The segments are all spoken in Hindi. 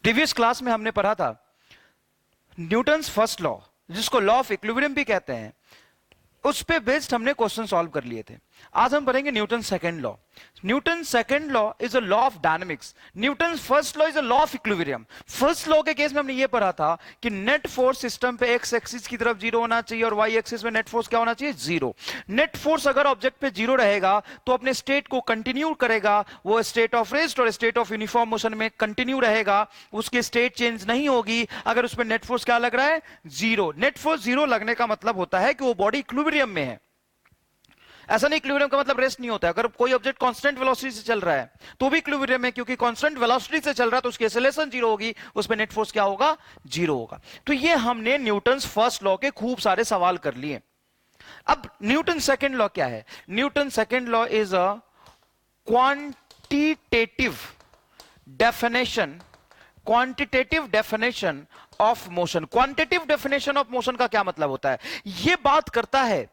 प्रीवियस क्लास में हमने पढ़ा था न्यूटन्स फर्स्ट लॉ, जिसको लॉ ऑफ इक्विलिब्रियम भी कहते हैं, उस पे बेस्ड हमने क्वेश्चन सॉल्व कर लिए थे। आज हम पढ़ेंगे Newton second law. Newton second law is a law of dynamics. Newton first law is a law of equilibrium. First law के केस में हमने ये पढ़ा था कि नेट फोर्स सिस्टम पे एक्स एक्सिस की तरफ जीरो होना चाहिए और वाई एक्सिस में नेट फोर्स क्या होना चाहिए, जीरो। नेट फोर्स अगर ऑब्जेक्ट पे जीरो रहेगा तो अपने स्टेट को कंटिन्यू करेगा, वो स्टेट ऑफ रेस्ट और स्टेट ऑफ यूनिफॉर्म मोशन में कंटिन्यू रहेगा, उसकी स्टेट चेंज नहीं होगी अगर उसमें नेट फोर्स क्या लग रहा है, जीरो। नेट फोर्स जीरो लगने का मतलब होता है कि वो बॉडी इक्विलिब्रियम में है। ऐसा नहीं इक्विलिब्रियम का मतलब रेस्ट नहीं होता है। अगर कोई ऑब्जेक्ट कांस्टेंट वेलोसिटी से चल रहा है तो भी इक्विलिब्रियम है, क्योंकि कांस्टेंट वेलोसिटी से चल रहा है तो उसकी एक्सेलरेशन जीरो होगी, उस पे नेट फोर्स क्या होगा, जीरो होगा। तो ये हमने न्यूटन्स फर्स्ट लॉ के खूब सारे सवाल कर लिए। अब न्यूटन सेकंड लॉ क्या है? Newton second law is a quantitative definition of motion. Quantitative definition of motion का क्या मतलब होता है? यह बात करता है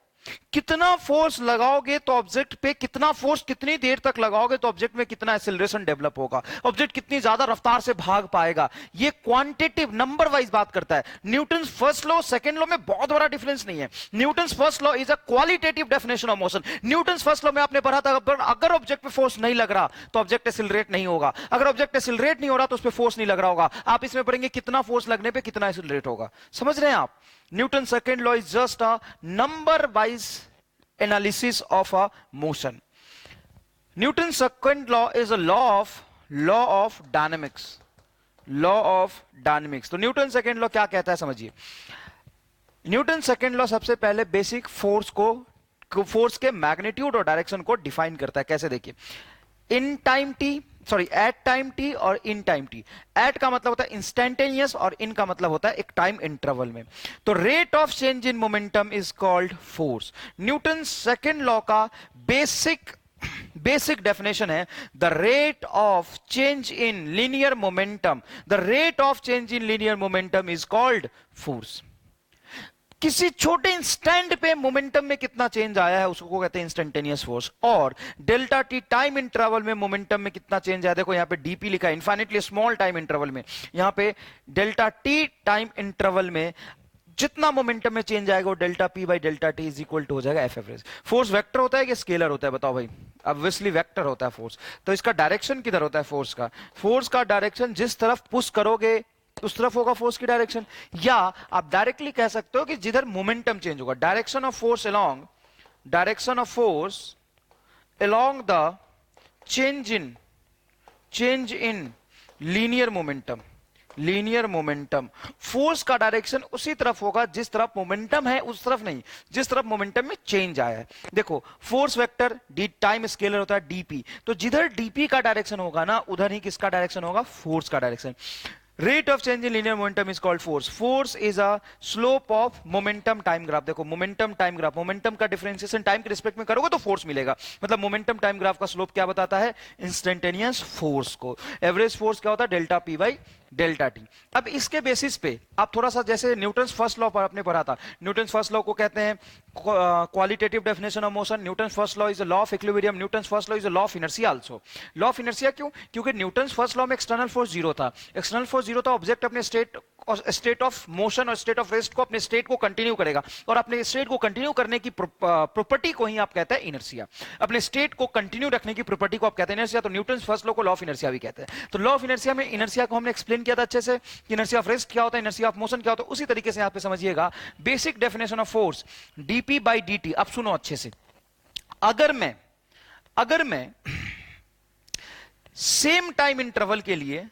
कितना फोर्स लगाओगे तो ऑब्जेक्ट पे कितना फोर्स, कितनी देर तक लगाओगे तो ऑब्जेक्ट में कितना एक्सेलरेशन डेवलप होगा, ऑब्जेक्ट कितनी ज्यादा रफ्तार से भाग पाएगा। ये क्वांटिटेटिव नंबर वाइज बात करता है। Newton first law second law में बहुत बड़ा डिफरेंस नहीं है। Newton first law is a qualitative definition of motion. Newton first law में आपने पढ़ा था अगर ऑब्जेक्ट पे फोर्स नहीं लग रहा तो ऑब्जेक्ट एक्सेलरेट नहीं होगा, अगर ऑब्जेक्ट एक्सेलरेट नहीं हो रहा तो उस पर फोर्स नहीं लग रहा होगा। आप इसमें पढ़ेंगे कितना फोर्स लगने पे कितना एक्सेलरेट होगा। समझ रहे हैं आप? Newton second law is just a number wise analysis of a motion. Newton's second law is a law of dynamics. तो न्यूटन सेकेंड लॉ क्या कहता है समझिए। न्यूटन सेकेंड लॉ सबसे पहले बेसिक फोर्स के मैग्नीट्यूड और डायरेक्शन को डिफाइन करता है। कैसे? देखिए, एट टाइम टी और इन टाइम टी। एट का मतलब होता है इंस्टेंटेनियस और इन का मतलब होता है एक टाइम इंटरवल में। तो rate of change in momentum is called force. Newton second law का बेसिक डेफिनेशन है the rate of change in linear momentum. The rate of change in linear momentum is called force. किसी छोटे इंस्टेंट पे मोमेंटम में कितना चेंज आया है उसको कहते हैं इंस्टेंटेनियस फोर्स। और डेल्टा टी टाइम इंटरवल में मोमेंटम में कितना चेंज आया, देखो यहां पे डीपी लिखा है, इनफाइनेटली स्मॉल टाइम इंटरवल में। यहां पे डेल्टा टी टाइम इंटरवल में जितना मोमेंटम में चेंज आएगा वो delta P by delta T is equal to हो जाएगा एफ एवरेज। फोर्स वेक्टर होता है कि स्केलर होता है? बताओ भाई। ऑब्वियसली वेक्टर होता है फोर्स। तो इसका डायरेक्शन किधर होता है फोर्स का डायरेक्शन जिस तरफ पुश करोगे उस तरफ होगा फोर्स की डायरेक्शन। या आप डायरेक्टली कह सकते हो कि जिधर मोमेंटम चेंज होगा, direction of force along the change in linear momentum. Force का डायरेक्शन उसी तरफ होगा जिस तरफ मोमेंटम है, उस तरफ नहीं जिस तरफ मोमेंटम में चेंज आया है। देखो, force vector D time scalar होता है डीपी, तो जिधर डीपी का डायरेक्शन होगा ना उधर ही किसका डायरेक्शन होगा, फोर्स का direction. Rate of change in linear momentum is called force. Force is a slope of momentum time graph. देखो, मोमेंटम टाइम ग्राफ, मोमेंटम का डिफरेंशिएशन टाइम के रिस्पेक्ट में करोगे तो फोर्स मिलेगा। मतलब मोमेंटम टाइम ग्राफ का स्लोप क्या बताता है, इंस्टेंटेनियस फोर्स को। एवरेज फोर्स क्या होता है, delta P by delta T. अब इसके बेसिस पे आप थोड़ा सा, जैसे न्यूटन्स फर्स्ट लॉ पर आपने पढ़ा था, न्यूटन्स फर्स्ट लॉ को कहते हैं qualitative definition of motion. Newton's first law is a law of equilibrium. Newton's first law is a law of inertia also. Law of inertia क्यों? क्योंकि न्यूटन्स फर्स्ट लॉ में एक्सटर्नल फोर्स जीरो था। एक्सटर्नल फोर्स जीरो था, ऑब्जेक्ट अपने स्टेट ऑफ मोशन और स्टेट ऑफ रेस्ट को, अपने स्टेट को कंटिन्यू करेगा, और अपने स्टेट को कंटिन्यू करने की प्रॉपर्टी को ही आप कहते हैं इनर्शिया। अपने स्टेट को कंटिन्यू रखने की प्रॉपर्टी को आप कहते हैं इनर्शिया। तो न्यूटन्स फर्स्ट लॉ को लॉ ऑफ इनर्शिया भी कहते हैं। तो लॉ ऑफ इनर्शिया में इनर्शिया को हमने एक्सप्लेन किया था अच्छे से कि इनर्शिया ऑफ रेस्ट क्या होता है, इनर्शिया ऑफ मोशन क्या होता है। उसी तरीके से यहां पे समझिएगा basic definition of force DP by DT. अब सुनो अच्छे से, अगर मैं सेम टाइम इंटरवल के लिए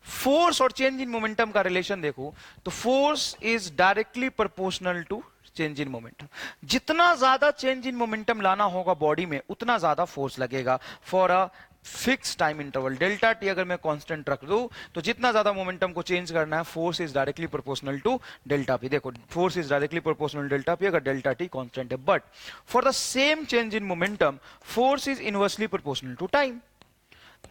फोर्स और चेंज इन मोमेंटम का रिलेशन देखो तो force is directly proportional to change in momentum. जितना ज्यादा चेंज इन मोमेंटम लाना होगा बॉडी में उतना ज्यादा फोर्स लगेगा for a fix time interval. Delta T अगर मैं कांस्टेंट रख दूं तो जितना ज्यादा मोमेंटम को चेंज करना है, force is directly proportional to delta P. देखो, force is directly proportional delta P अगर डेल्टा टी कांस्टेंट है। But for the same change in momentum force is inversely proportional to time.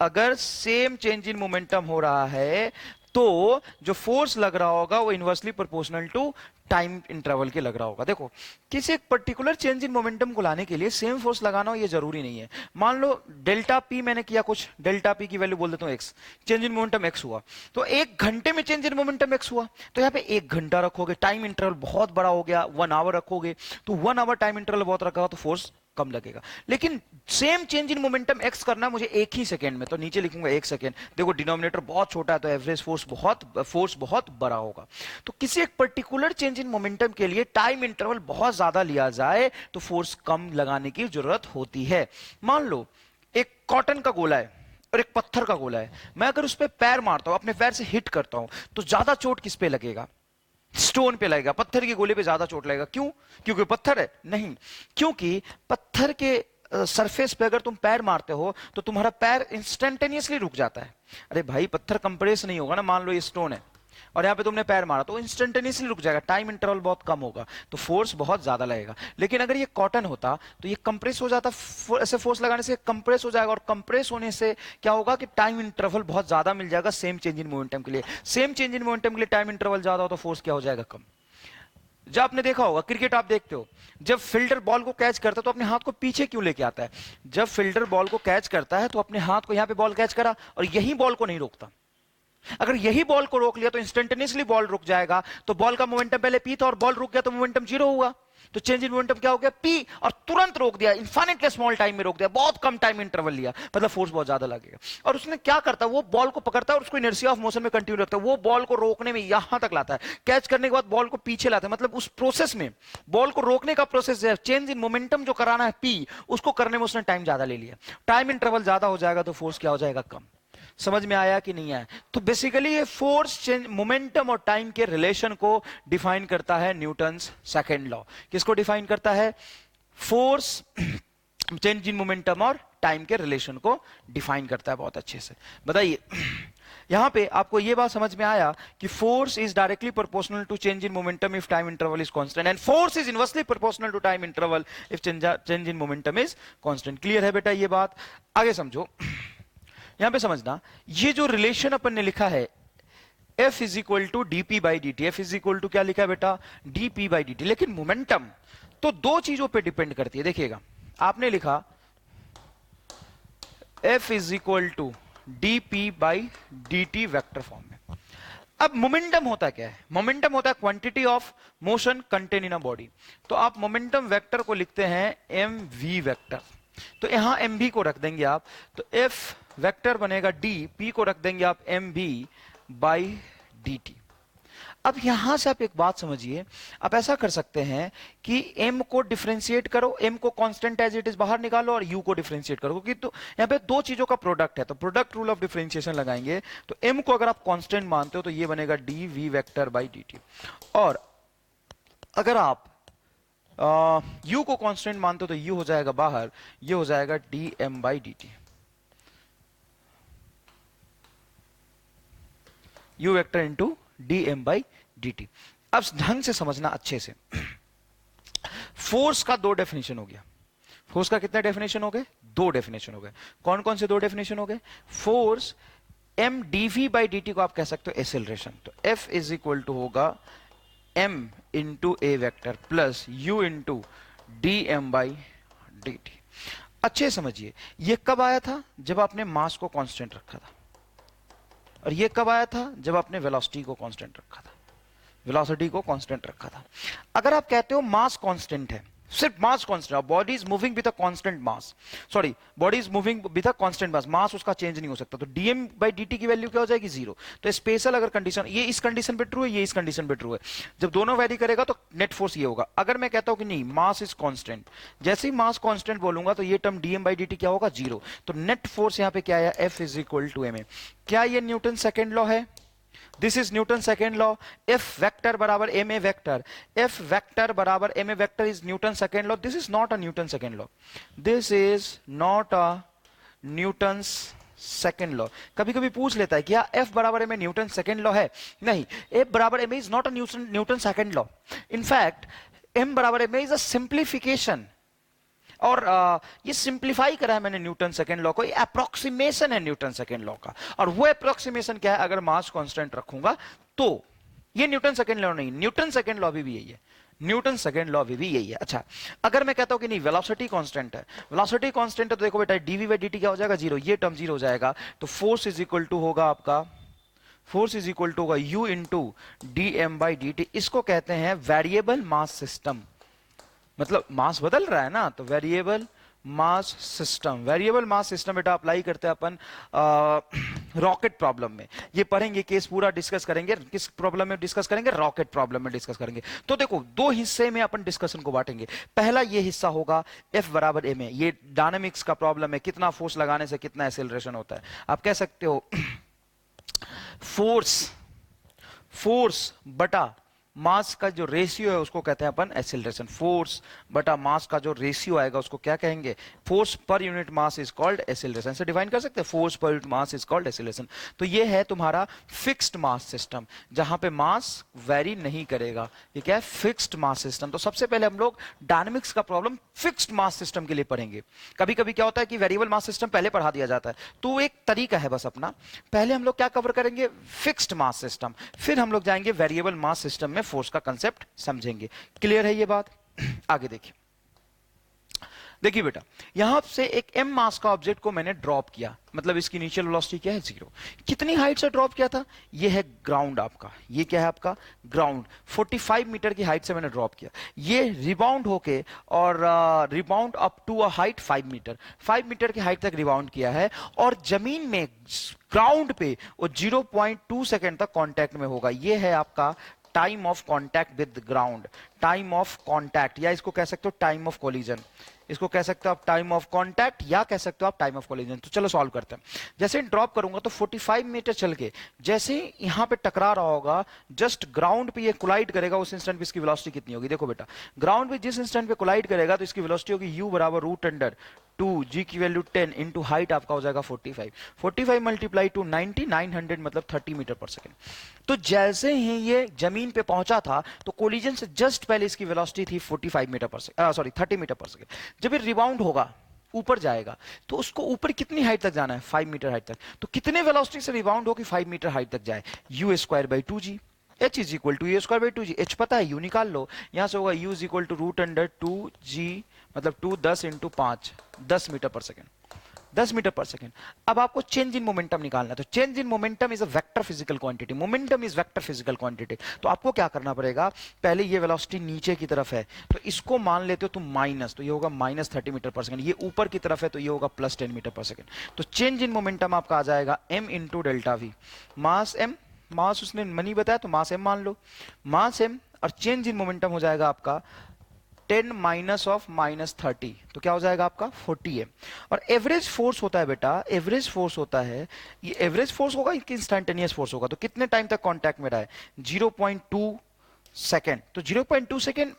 अगर सेम चेंज इन मोमेंटम हो रहा है तो जो फोर्स लग रहा होगा वो inversely proportional to time interval के लग रहा होगा। देखो किसी एक पर्टिकुलर चेंज इन मोमेंटम को लाने के लिए सेम फोर्स लगाना हो ये जरूरी नहीं है। मान लो डेल्टा पी मैंने किया कुछ, डेल्टा पी की वैल्यू बोल देता हूं x, change in momentum x हुआ, तो 1 घंटे में चेंज इन मोमेंटम एक्स हुआ, तो यहाँ पे 1 घंटा रखोगे, टाइम इंटरवल बहुत बड़ा हो गया, 1 आवर रखोगे, तो 1 आवर टाइम इंटरवल बहुत रखा तो फोर्स कम लगेगा। लेकिन same change in momentum x करना मुझे 1 ही सेकेंड में, तो नीचे लिखूंगा 1 सेकेंड। देखो डिनोमिनेटर बहुत छोटा है तो एवरेज फोर्स बहुत बड़ा होगा। तो किसी एक पर्टिकुलर चेंज इन मोमेंटम के लिए टाइम इंटरवल बहुत ज्यादा लिया जाए तो फोर्स कम लगाने की जरूरत होती है। मान लो एक कॉटन का गोला है और एक पत्थर का गोला है, मैं अगर उस पर पैर मारता हूं, अपने पैर से हिट करता हूं, तो ज्यादा चोट किस पे लगेगा? स्टोन पे लगेगा, पत्थर के गोले पे ज्यादा चोट लगेगा। क्यों? क्योंकि पत्थर है? नहीं, क्योंकि पत्थर के सरफेस पे अगर तुम पैर मारते हो तो तुम्हारा पैर इंस्टेंटेनियसली रुक जाता है। अरे भाई पत्थर कंप्रेस नहीं होगा ना, मान लो ये स्टोन है और यहाँ पे तुमने पैर मारा तो इंस्टेंटेनियसली रुक जाएगा, टाइम इंटरवल बहुत कम होगा, तो फोर्स बहुत ज्यादा लगेगा। लेकिन अगर ये कॉटन होता तो ये कंप्रेस हो जाता, ऐसे फोर्स लगाने से कंप्रेस हो जाएगा, और कंप्रेस होने से क्या होगा कि टाइम इंटरवल बहुत ज्यादा मिल जाएगा सेम चेंज इन मोमेंटम के लिए। सेम चेंज इन मोमेंटम के लिए टाइम इंटरवल ज्यादा हो तो फोर्स क्या हो जाएगा? कम। जब आपने देखा होगा क्रिकेट आप देखते हो, जब फील्डर बॉल को कैच करता है तो अपने हाथ को पीछे क्यों लेके आता है? जब फील्डर बॉल को कैच करता है तो अपने हाथ को यहां पे बॉल कैच करा और यही बॉल को नहीं रोकता। अगर यही बॉल को रोक लिया तो इंस्टेंटेनियसली बॉल रुक जाएगा, तो बॉल का मोमेंटम पहले पी था और बॉल रुक गया तो मोमेंटम जीरो हुआ। तो चेंज इन मोमेंटम क्या हो गया? पी, और तुरंत रोक दिया, इनफाइनाइटली स्मॉल टाइम में रोक दिया, बहुत कम टाइम इंटरवल लिया, मतलब फोर्स बहुत ज्यादा लगेगा। और उसने क्या करता है, वो बॉल को पकड़ता है और उसको इनर्शिया ऑफ मोशन में कंटिन्यू रखता है, वो बॉल को रोकने में यहां तक लाता है, कैच करने के बाद बॉल को पीछे लाता है, मतलब उस प्रोसेस में बॉल को रोकने का प्रोसेस है, चेंज इन मोमेंटम जो कराना है पी, उसको करने में उसने टाइम ज्यादा ले लिया। टाइम इंटरवल ज्यादा हो जाएगा तो फोर्स क्या हो जाएगा? कम। समझ में आया कि नहीं आया? तो बेसिकली ये फोर्स चेंज मोमेंटम और टाइम के रिलेशन को डिफाइन करता है न्यूटन्स सेकंड लॉ। किसको डिफाइन करता है? फोर्स चेंज इन मोमेंटम और टाइम के रिलेशन को डिफाइन करता है बहुत अच्छे से। बताइए यहां पे आपको ये बात समझ में आया कि force is directly proportional to change in momentum if time interval is constant, and force is inversely proportional to time interval if change in momentum is constant. Clear है बेटा ये बात? आगे समझो, यहां पे समझना, ये जो रिलेशन अपन ने लिखा है F is equal to D by D T, F is equal to क्या लिखा है बेटा? D by D T. लेकिन मोमेंटम तो दो चीजों पे डिपेंड करती है। देखिएगा आपने लिखा F is equal to D by D T vector form में। अब मोमेंटम होता क्या है? मोमेंटम होता है quantity of motion contain in a body. तो आप मोमेंटम वेक्टर को लिखते हैं एम वी वेक्टर, तो यहां एम भी को रख देंगे आप, तो एफ वेक्टर बनेगा डी, पी को रख देंगे आप M B by D T. अब यहां से आप एक बात समझिए, आप ऐसा कर सकते हैं कि m को डिफरेंशिएट करो, m को कांस्टेंट एज इट इज बाहर निकालो और u को डिफरेंशिएट करो, क्योंकि तो यहां पे दो चीजों का प्रोडक्ट है, तो प्रोडक्ट रूल ऑफ डिफरेंशिएशन लगाएंगे। तो m को अगर आप कांस्टेंट मानते हो तो ये बनेगा D V vector by D T, और अगर आप u को कांस्टेंट मानते हो तो u हो जाएगा बाहर, ये हो जाएगा D M by D T, u vector into D M by D T. अब ढंग से समझना अच्छे से, फोर्स का दो डेफिनेशन हो गया। फोर्स का कितने डेफिनेशन हो गए? दो डेफिनेशन हो गए। कौन कौन से दो डेफिनेशन हो गए? Force M DV by D T को आप कह सकते हो एक्सेलरेशन, तो एफ इज इक्वल टू होगा M into A vector plus U into D M by D T. अच्छे समझिए, ये कब आया था? जब आपने मास को कांस्टेंट रखा था, और ये कब आया था? जब आपने वेलोसिटी को कांस्टेंट रखा था, वेलोसिटी को कांस्टेंट रखा था। अगर आप कहते हो मास कांस्टेंट है, सिर्फ mass constant, body is moving with a constant mass, sorry body is moving with a constant mass, mass उसका चेंज नहीं हो सकता, तो डीएम बाई डीटी की वैल्यू क्या हो जाएगी? जीरो। तो स्पेशल अगर कंडीशन, ये इस कंडीशन पे ट्रू है, ये इस कंडीशन पे ट्रू है, जब दोनों वैरी करेगा तो नेट फोर्स ये होगा। अगर मैं कहता हूं कि नहीं मास इज कांस्टेंट, जैसे ही मास कांस्टेंट बोलूंगा तो ये टर्म डीएम बाई डीटी क्या होगा? जीरो। तो नेट फोर्स यहां पे क्या आया? F is equal to m a. क्या ये न्यूटन सेकेंड लॉ है? This is Newton second law. F vector बराबर m a vector, F vector बराबर m a vector is Newton second law. This is not a Newton second law, this is not a Newton second law. कभी कभी पूछ लेता है क्या एफ बराबर m a Newton second law है? नहीं, एफ बराबर m a is not a Newton second law. In fact m बराबर m a is a simplification, और ये सिंप्लीफाई करा है मैंने न्यूटन सेकेंड लॉ को, ये अप्रोक्सीमेशन है न्यूटन सेकेंड लॉ का। और वो अप्रोक्सीमेशन क्या है, अगर मास कांस्टेंट रखूंगा तो, ये न्यूटन सेकेंड लॉ नहीं, न्यूटन सेकेंड लॉ भी यही है, न्यूटन सेकेंड लॉ भी यही है। अच्छा, अगर मैं कहता हूं कि नहीं वेलोसिटी कांस्टेंट है, वेलोसिटी कांस्टेंट है, तो देखो बेटा डीवी बाई dt क्या हो जाएगा, जीरो, ये टर्म जीरो हो जाएगा, तो फोर्स इज इक्वल टू होगा आपका, फोर्स इज इक्वल टू होगा u into D M by D T. इसको कहते हैं वेरिएबल मास सिस्टम, मतलब मास बदल रहा है ना, तो variable mass system. Variable mass system बेटा अप्लाई करते हैं अपन रॉकेट प्रॉब्लम में, ये पढ़ेंगे, केस पूरा डिस्कस करेंगे, किस प्रॉब्लम में डिस्कस करेंगे, रॉकेट प्रॉब्लम में डिस्कस करेंगे। तो देखो दो हिस्से में अपन डिस्कशन को बांटेंगे, पहला ये हिस्सा होगा F बराबर m है, ये डायनामिक्स का प्रॉब्लम है, कितना फोर्स लगाने से कितना एक्सेलरेशन होता है। आप कह सकते हो फोर्स बटा मास का जो रेशियो है उसको कहते हैं अपन एक्सेलरेशन। फोर्स बटा मास का जो रेशियो आएगा उसको क्या कहेंगे, force per unit mass is called acceleration. से डिफाइन कर सकते हैं, force per unit mass is called acceleration. तो ये है तुम्हारा फिक्स्ड मास सिस्टम, जहां पे मास वेरी नहीं करेगा, ये क्या है, फिक्स्ड मास सिस्टम। तो सबसे पहले हम लोग डायनामिक्स का प्रॉब्लम फिक्स्ड मास सिस्टम के लिए पढ़ेंगे। कभी कभी क्या होता है कि वेरिएबल मास सिस्टम पहले पढ़ा दिया जाता है, तो एक तरीका है बस अपना, पहले हम लोग क्या कवर करेंगे, फिक्स्ड मास सिस्टम, फिर हम लोग जाएंगे वेरिएबल मास सिस्टम में फोर्स का कंसेप्ट समझेंगे। क्लियर है ये बात? आगे देखिए, देखिए बेटा यहां से एक m मास का ऑब्जेक्ट को मैंने ड्रॉप किया, मतलब इसकी इनिशियल वेलोसिटी क्या है, जीरो। कितनी हाइट से ड्रॉप किया था, ये है ग्राउंड आपका, ये क्या है आपका ग्राउंड, 45 मीटर की हाइट से मैंने ड्रॉप किया, ये रिबाउंड होके और rebound up to a height 5 metre, 5 metre की हाइट तक रिबाउंड किया है, और जमीन में ग्राउंड पे वो 0.2 सेकेंड तक कांटेक्ट में होगा। ये है आपका time of contact with ground, time of contact, या इसको कह सकते हो टाइम ऑफ कोलिजन, इसको कह सकते हो आप टाइम ऑफ कांटेक्ट, या कह सकते हो आप टाइम ऑफ कोलिजन। तो चलो सॉल्व करते हैं। जैसे ड्रॉप करूंगा तो 45 मीटर चल के जैसे यहां पे टकरा रहा होगा, जस्ट ग्राउंड पे ये कोलाइड करेगा, उस इंस्टेंट पे इसकी वेलोसिटी कितनी होगी, देखो बेटा ग्राउंड पे जिस इंस्टेंट पे कोलाइड करेगा तो इसकी वेलोसिटी होगी u बराबर रूट अंडर 2 g की वैल्यू 10 इंटू हाइट आपका हो जाएगा 45, 45 मल्टीप्लाई टू 90, 900 मतलब 30 मीटर पर सेकेंड। तो जैसे ही ये जमीन पे पहुंचा था तो कोलिजन से जस्ट पहले इसकी वेलोसिटी थी 45 metre per second, sorry 30 metre per second. जब ये रिबाउंड होगा ऊपर जाएगा तो उसको ऊपर कितनी हाइट तक जाना है, 5 मीटर हाइट तक। तो कितने वेलोसिटी से रिबाउंड हो कि 5 मीटर हाइट तक जाए, u square by 2g, h is equal to A square by 2g, h पता है u निकाल लो, यहां से होगा u is equal to root under 2g, मतलब 2 10 into 5, 10 metre per second, 10 metre per second. अब आपको चेंज इन मोमेंटम निकालना है, तो change in momentum is a vector physical quantity, momentum is vector physical quantity. तो आपको क्या करना पड़ेगा, पहले ये वेलोसिटी नीचे की तरफ है तो इसको मान लेते हो तुम माइनस, तो ये होगा माइनस 30 मीटर पर सेकेंड, ये ऊपर की तरफ है तो ये होगा प्लस 10 मीटर पर सेकेंड। तो चेंज इन मोमेंटम आपका आ जाएगा m into delta we, mass m, मास उसने मनी बताया तो मास m मान लो, मास m, और चेंज इन मोमेंटम हो जाएगा आपका 10 माइनस ऑफ माइनस 30, तो क्या हो जाएगा आपका 40 है। और एवरेज फोर्स होता है बेटा, एवरेज फोर्स होता है, ये एवरेज फोर्स होगा कि इंस्टेंटेनियस फोर्स होगा, तो कितने टाइम तक कांटेक्ट में रहा है, 0.2 सेकेंड। तो 0.2 सेकेंड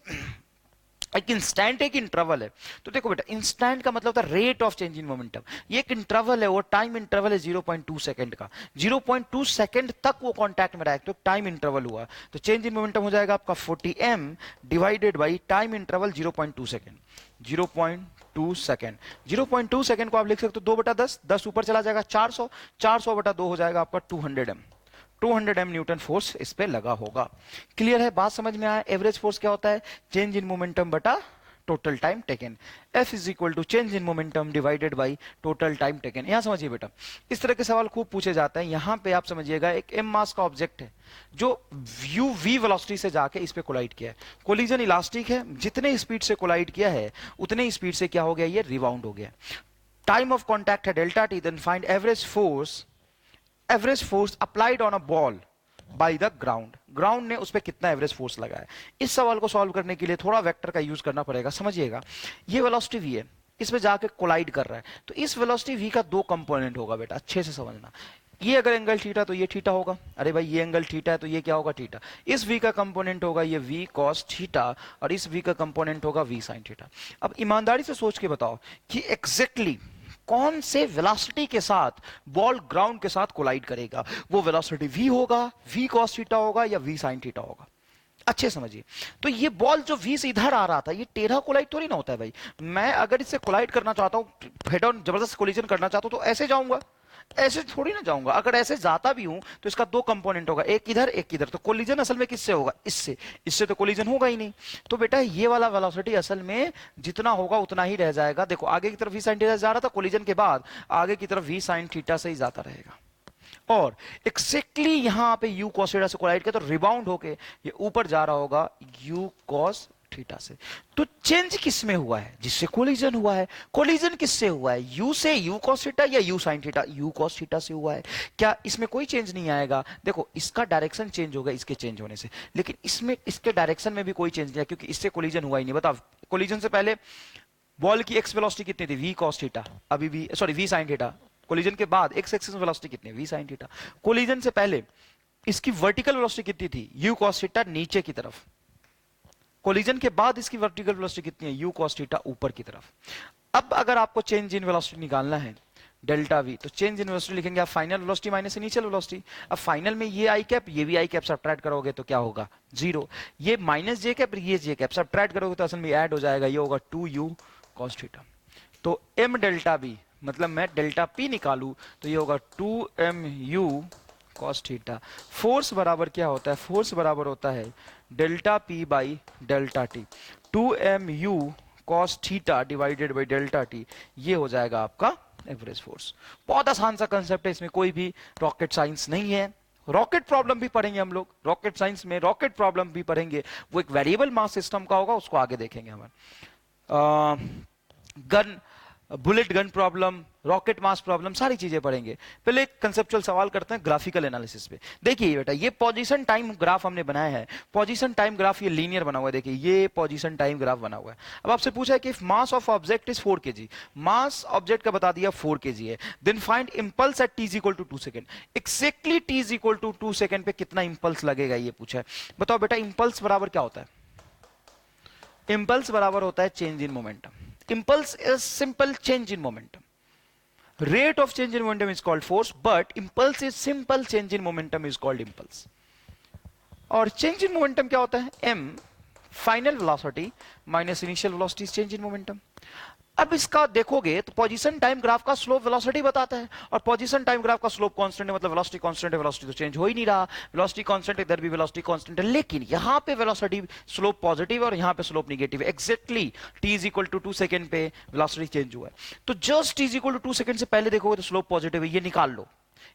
एक इंस्टेंट, एक इंटरवल है। तो देखो बेटा इंस्टेंट का मतलब होता है rate of change in momentum, ये एक इंटरवल है, वो टाइम इंटरवल है 0.2 सेकंड का, 0.2 सेकंड तक वो कांटेक्ट में रहा है, तो टाइम इंटरवल हुआ, तो चेंज इन मोमेंटम हो जाएगा आपका 40m divided by time interval 0.2 second, 0.2 second, 0.2 second को आप लिख सकते हो 2 बटा 10, 10 ऊपर चला जाएगा 400, 400 बटा 2 हो जाएगा आपका 200m, 200m न्यूटन फोर्स इस पे लगा होगा। क्लियर है, बात समझ में आया? एवरेज फोर्स क्या होता है, चेंज इन मोमेंटम बटा total time taken, F is equal to change in momentum divided by total time taken. यहां समझिए बेटा, इस तरह के सवाल खूब पूछे जाते हैं। यहां पे आप समझिएगा एक m मास का ऑब्जेक्ट है जो v वेलोसिटी से जाके इस पे कोलाइड किया है, कोलिजन इलास्टिक है, जितने स्पीड से कोलाइड किया है उतने स्पीड से क्या हो गया, ये रिबाउंड हो गया। टाइम ऑफ कॉन्टैक्ट है delta T, then find average force applied on a ball by the ground, ground ने उस पर कितना एवरेज फोर्स लगाया। इस सवाल को सॉल्व करने के लिए थोड़ा वेक्टर का यूज करना पड़ेगा। समझिएगा, ये वेलोसिटी v है, इस पे जाके कोलाइड कर रहा है, तो इस वेलोसिटी v का दो कंपोनेंट होगा बेटा, अच्छे से समझना। ये अगर एंगल थीटा तो ये थीटा होगा, अरे भाई ये एंगल थीटा है तो ये क्या होगा, थीटा। इस v का कंपोनेंट होगा ये v cos थीटा, और इस v का कंपोनेंट होगा v sin थीटा। अब ईमानदारी से सोच के बताओ कि एग्जैक्टली कौन से वेलोसिटी के साथ बॉल ग्राउंड के साथ कोलाइड करेगा, वो वेलोसिटी v होगा, v cos थीटा होगा, या v sin थीटा होगा। अच्छे समझिए। तो ये बॉल जो वी से इधर आ रहा था, ये टेढ़ा कोलाइड थोड़ी ना होता है भाई। मैं अगर इससे कोलाइड करना चाहता हूँ, हेड ऑन जबरदस्त कोलिजन करना चाहता हूँ, तो ऐसे जाऊंगा, ऐसे थोड़ी ना जाऊंगा। अगर ऐसे जाता भी हूं तो इसका दो कंपोनेंट होगा, एक इधर एक इधर। तो कोलिजन असल में किससे होगा? इससे। इससे तो कोलिजन होगा ही नहीं। तो बेटा ये वाला वेलोसिटी असल में जितना होगा उतना ही रह जाएगा। देखो आगे की तरफ वी साइन थीटा जा रहा था, कोलिजन के बाद आगे की तरफ वी साइन थीटा से ही जाता रहेगा। और एक्जेक्टली यहां पे यू कॉस थीटा से कोलाइड किया तो रिबाउंड होके ये ऊपर जा रहा होगा यू कॉस थीटा से। तो चेंज किस में हुआ है? जिससे कोलिजन हुआ है। कोलिजन किससे हुआ है? यू से यू कॉस थीटा या you sine theta? You cos theta से हुआ है। क्या इसमें कोई चेंज नहीं आएगा? देखो इसका डायरेक्शन चेंज होगा इसके चेंज होने से, लेकिन इसमें इसके डायरेक्शन में भी कोई चेंज नहीं है, क्योंकि इससे कोलिजन हुआ ही नहीं। बताओ, कोलिजन से पहले बॉल की एक्स वेलोसिटी कितनी थी? V cos theta. अभी भी sorry V sine theta. Collision के बाद एक्स एक्सिस वेलोसिटी कितनी है? We sine theta. कोलिजन से पहले इसकी वर्टिकल वेलोसिटी कितनी थी? यू कॉस थीटा नीचे की तरफ। कोलिजन के बाद इसकी वर्टिकल वेलोसिटी कितनी है? यू कॉस थीटा ऊपर की तरफ। अब अगर आपको चेंज इन वेलोसिटी निकालना है डेल्टा वी, तो चेंज इन वेलोसिटी लिखेंगे आप final velocity minus initial velocity. अब फाइनल में ये आई कैप ये भी आई कैप सब्ट्रैक्ट करोगे तो क्या होगा? जीरो। ये माइनस जे कैप ये जे कैप सब्ट्रैक्ट करोगे तो असल में ऐड हो जाएगा, ये होगा 2u cos थीटा। तो m डेल्टा बी मतलब मैं डेल्टा पी निकालू तो ये होगा 2mu cos थीटा। फोर्स बराबर क्या होता है? फोर्स बराबर होता है delta P by delta T. 2mu cos theta divided by delta T, ये हो जाएगा आपका एवरेज फोर्स। बहुत आसान सा कंसेप्ट है, इसमें कोई भी रॉकेट साइंस नहीं है। रॉकेट प्रॉब्लम भी पढ़ेंगे हम लोग, रॉकेट साइंस में रॉकेट प्रॉब्लम भी पढ़ेंगे। वो एक वेरिएबल मास सिस्टम का होगा, उसको आगे देखेंगे हम। Gun bullet gun problem, rocket mass problem, सारी चीजें पढ़ेंगे। पहले एक कंसेप्चुअल सवाल करते हैं ग्राफिकल एनालिसिस पे। देखिए बेटा ये पोजीशन टाइम ग्राफ हमने बनाया है। पोजीशन टाइम ग्राफ ये लीनियर बना हुआ है। देखिए ये पोजीशन टाइम ग्राफ बना हुआ है। अब आपसे पूछा है कि mass of object is 4 kg, mass object का बता दिया 4 kg है, then find impulse at t equal to 2 second. Exactly t equal to 2 second पे कितना इंपल्स लगेगा ये पूछा है। बताओ बेटा इंपल्स बराबर क्या होता है? इंपल्स बराबर होता है change in momentum. Impulse is simple change in momentum. Rate of change in momentum is called force, but impulse is simple change in momentum is called impulse. और change in momentum क्या होता है? m final velocity minus initial velocity change in momentum. अब इसका देखोगे तो पोजीशन टाइम ग्राफ का स्लोप वेलोसिटी बताता है, और पोजीशन टाइम ग्राफ का स्लोप कांस्टेंट है, मतलब वेलोसिटी कांस्टेंट है, वेलोसिटी तो चेंज हो ही नहीं रहा। वेलोसिटी कांस्टेंट इधर भी वेलोसिटी कांस्टेंट है, लेकिन यहां पे वेलोसिटी स्लोप पॉजिटिव है और यहां पे स्लोप नेगेटिव है। Exactly t is equal to 2 second पे वेलोसिटी चेंज हुआ है। तो just t is equal to 2 second से पहले देखोगे तो स्लोप पॉजिटिव है, ये निकाल लो।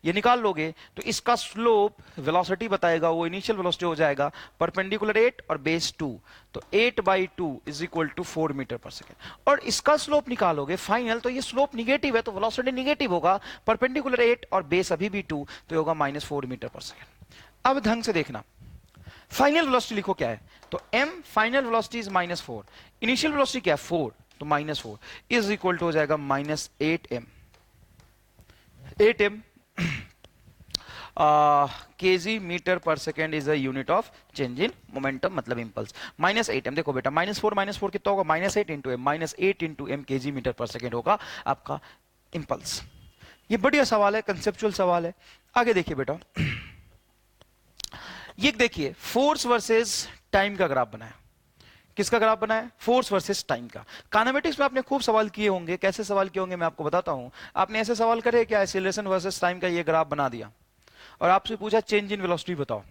ये निकाल लोगे तो इसका स्लोप वेलोसिटी बताएगा, वो इनिशियल वेलोसिटी हो जाएगा परपेंडिकुलर 8 और बेस 2, तो 8/2 is equal to 4 metre per second. और इसका स्लोप निकालोगे फाइनल, तो ये स्लोप निगेटिव है तो वेलोसिटी निगेटिव होगा, परपेंडिकुलर 8 और बेस अभी भी 2, तो ये होगा -4 मीटर पर सेकेंड। अब ढंग से देखना, फाइनल वेलोसिटी लिखो क्या है, तो m final velocity is -4, initial velocity क्या है 4, तो -4 इज इक्वल टू हो जाएगा -8m। 8m kg metre per second is a unit of change in momentum, मतलब इंपल्स। -8m देखो बेटा, -4 कितना होगा? -8 into M, -8 into M kg metre per second होगा आपका इंपल्स। ये बढ़िया सवाल है, कंसेप्चुअल सवाल है। आगे देखिए बेटा, ये देखिए फोर्स वर्सेस टाइम का ग्राफ बनाया। किसका ग्राफ बनाया? फोर्स वर्सेस टाइम का। काइनेमेटिक्स में आपने खूब सवाल किए होंगे। कैसे सवाल किए होंगे मैं आपको बताता हूं। आपने ऐसे सवाल करे क्या, एक्सीलरेशन वर्सेस टाइम का ये ग्राफ बना दिया और आपसे पूछा चेंज इन वेलोसिटी बताओ,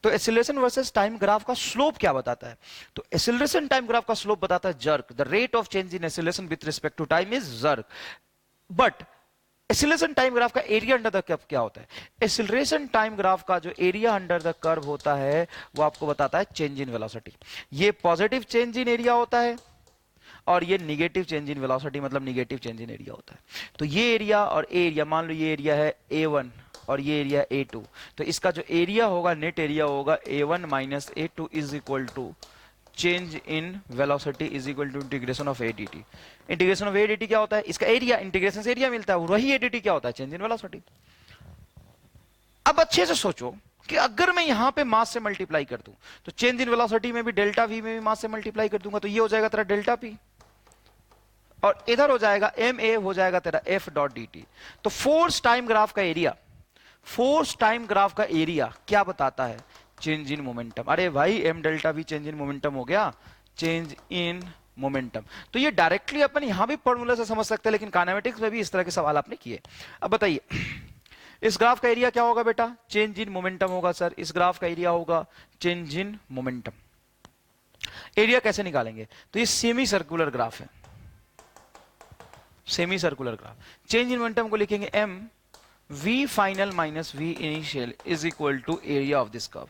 तो एक्सीलरेशन वर्सेस टाइम ग्राफ का स्लोप क्या बताता है? तो एक्सीलरेशन टाइम ग्राफ का स्लोप बताता है jerk, the rate of change in acceleration with respect to time is jerk. But acceleration time graph का एरिया अंडर द कर्व क्या होता है? एक्सीलरेशन टाइम ग्राफ का जो एरिया अंडर द कर्व होता है वो आपको बताता है चेंज इन वेलोसिटी। ये पॉजिटिव चेंज इन एरिया होता है और ये निगेटिव चेंज इन वेलोसिटी, मतलब निगेटिव चेंज इन एरिया होता है। तो ये एरिया और एरिया, मान लो ये एरिया है A1 और ये एरिया A2, तो इसका जो एरिया होगा, नेट एरिया होगा A1 minus A2 is equal to change in velocity is equal to integration of ADT। Integration of ADT क्या होता है? इसका एरिया, इंटीग्रेशन से एरिया मिलता है, वही ADT क्या होता है? Change in velocity. अब अच्छे से सोचो कि अगर मैं यहां पे मास से मल्टीप्लाई कर दूं तो चेंज इन वेलोसिटी में भी डेल्टा V में भी मास से मल्टीप्लाई कर दूंगा, तो ये हो जाएगा तेरा डेल्टा P और इधर हो जाएगा ma हो जाएगा तेरा F.dt। तो फोर्स टाइम ग्राफ का एरिया, फोर्स टाइम ग्राफ का एरिया क्या बताता है? Change in momentum. अरे भाई एम डेल्टा भी चेंज इन मोमेंटम हो गया, चेंज इन मोमेंटम। तो ये डायरेक्टली अपन यहां भी फॉर्मूला से समझ सकते हैं, लेकिन काइनेमेटिक्स में भी इस तरह के सवाल आपने किए। अब बताइए इस ग्राफ का एरिया क्या होगा बेटा, चेंज इन मोमेंटम होगा सर। इस ग्राफ का एरिया होगा चेंज इन मोमेंटम। एरिया कैसे निकालेंगे, तो ये सेमी सर्कुलर ग्राफ है, semicircular graph. Change in momentum को लिखेंगे M we final minus we initial is equal to area of this curve.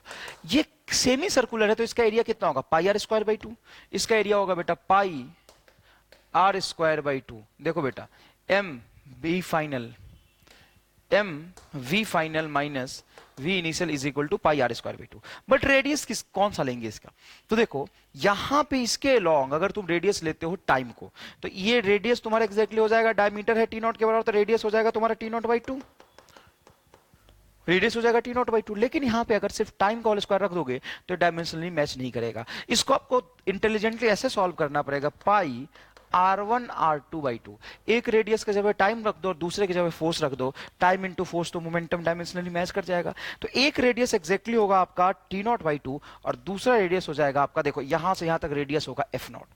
ये सेमी सर्कुलर है तो इसका एरिया कितना होगा, पाई आर स्क्वायर बाई 2। इसका एरिया होगा बेटा पाई आर स्क्वायर बाई 2। देखो बेटा m we final minus we initial is equal to pi r square by 2। But radius किस कौन सा लेंगे इसका, तो देखो यहां पे इसके लॉन्ग अगर तुम रेडियस लेते हो टाइम को, तो ये रेडियस तुम्हारा एग्जैक्टली हो जाएगा, डायमीटर है टी नॉट के बराबर, तो रेडियस हो जाएगा तुम्हारा टी नॉट बाई 2, रेडियस हो जाएगा टी नॉट बाई 2। लेकिन यहां पे अगर सिर्फ टाइम का होल स्क्वायर रख दोगे तो डायमेंशनली मैच नहीं करेगा। इसको आपको इंटेलिजेंटली ऐसे सॉल्व करना पड़ेगा, पाई R1 R2 बाई 2। एक रेडियस के जगह टाइम रख दो और दूसरे की जगह फोर्स रख दो, टाइम इंटू फोर्स तो मोमेंटम डायमेंशनली मैच कर जाएगा। तो एक रेडियस एग्जैक्टली होगा आपका टी नॉट बाई 2 और दूसरा रेडियस हो जाएगा आपका, देखो यहां से यहां तक रेडियस होगा एफ नॉट।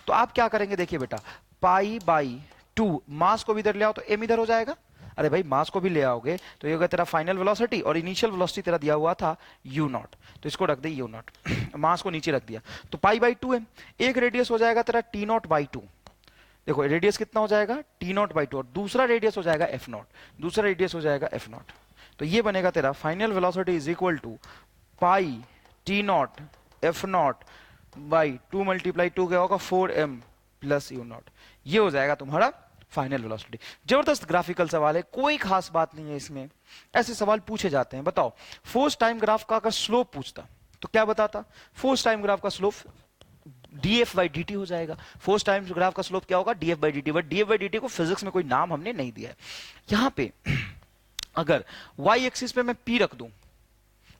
तो आप क्या करेंगे, देखिए बेटा पाई बाई 2, मास को भी इधर ले आओ तो एम इधर हो जाएगा। अरे भाई मास को भी ले आओगे तो ये होगा तेरा फाइनल वेलोसिटी, और इनिशियल वेलोसिटी तेरा दिया हुआ था यू नॉट, तो इसको रख दे यू नॉट, मास को नीचे रख दिया, तो पाई बाई 2 है। एक रेडियस हो जाएगा तेरा टी नॉट बाई 2, देखो रेडियस कितना हो जाएगा टी नॉट बाई 2, और दूसरा रेडियस हो जाएगा एफ नॉट, दूसरा रेडियस हो जाएगा एफ नॉट। तो ये बनेगा तेरा final velocity is equal to pi t naught f naught by 2 multiply 2 क्या होगा 4m प्लस यू नॉट। ये हो जाएगा तुम्हारा फाइनल वेलोसिटी। जबरदस्त ग्राफिकल सवाल है, कोई खास बात नहीं है इसमें, ऐसे सवाल पूछे जाते हैं। बताओ फोर्स टाइम ग्राफ का अगर स्लोप पूछता तो क्या बताता, फोर्स टाइम ग्राफ का स्लोप df बाई dt हो जाएगा। फोर्स टाइम ग्राफ का स्लोप क्या होगा, df by dt। But df by dt को फिजिक्स में कोई नाम हमने नहीं दिया है। यहां पे अगर y एक्सिस पे मैं p रख दूं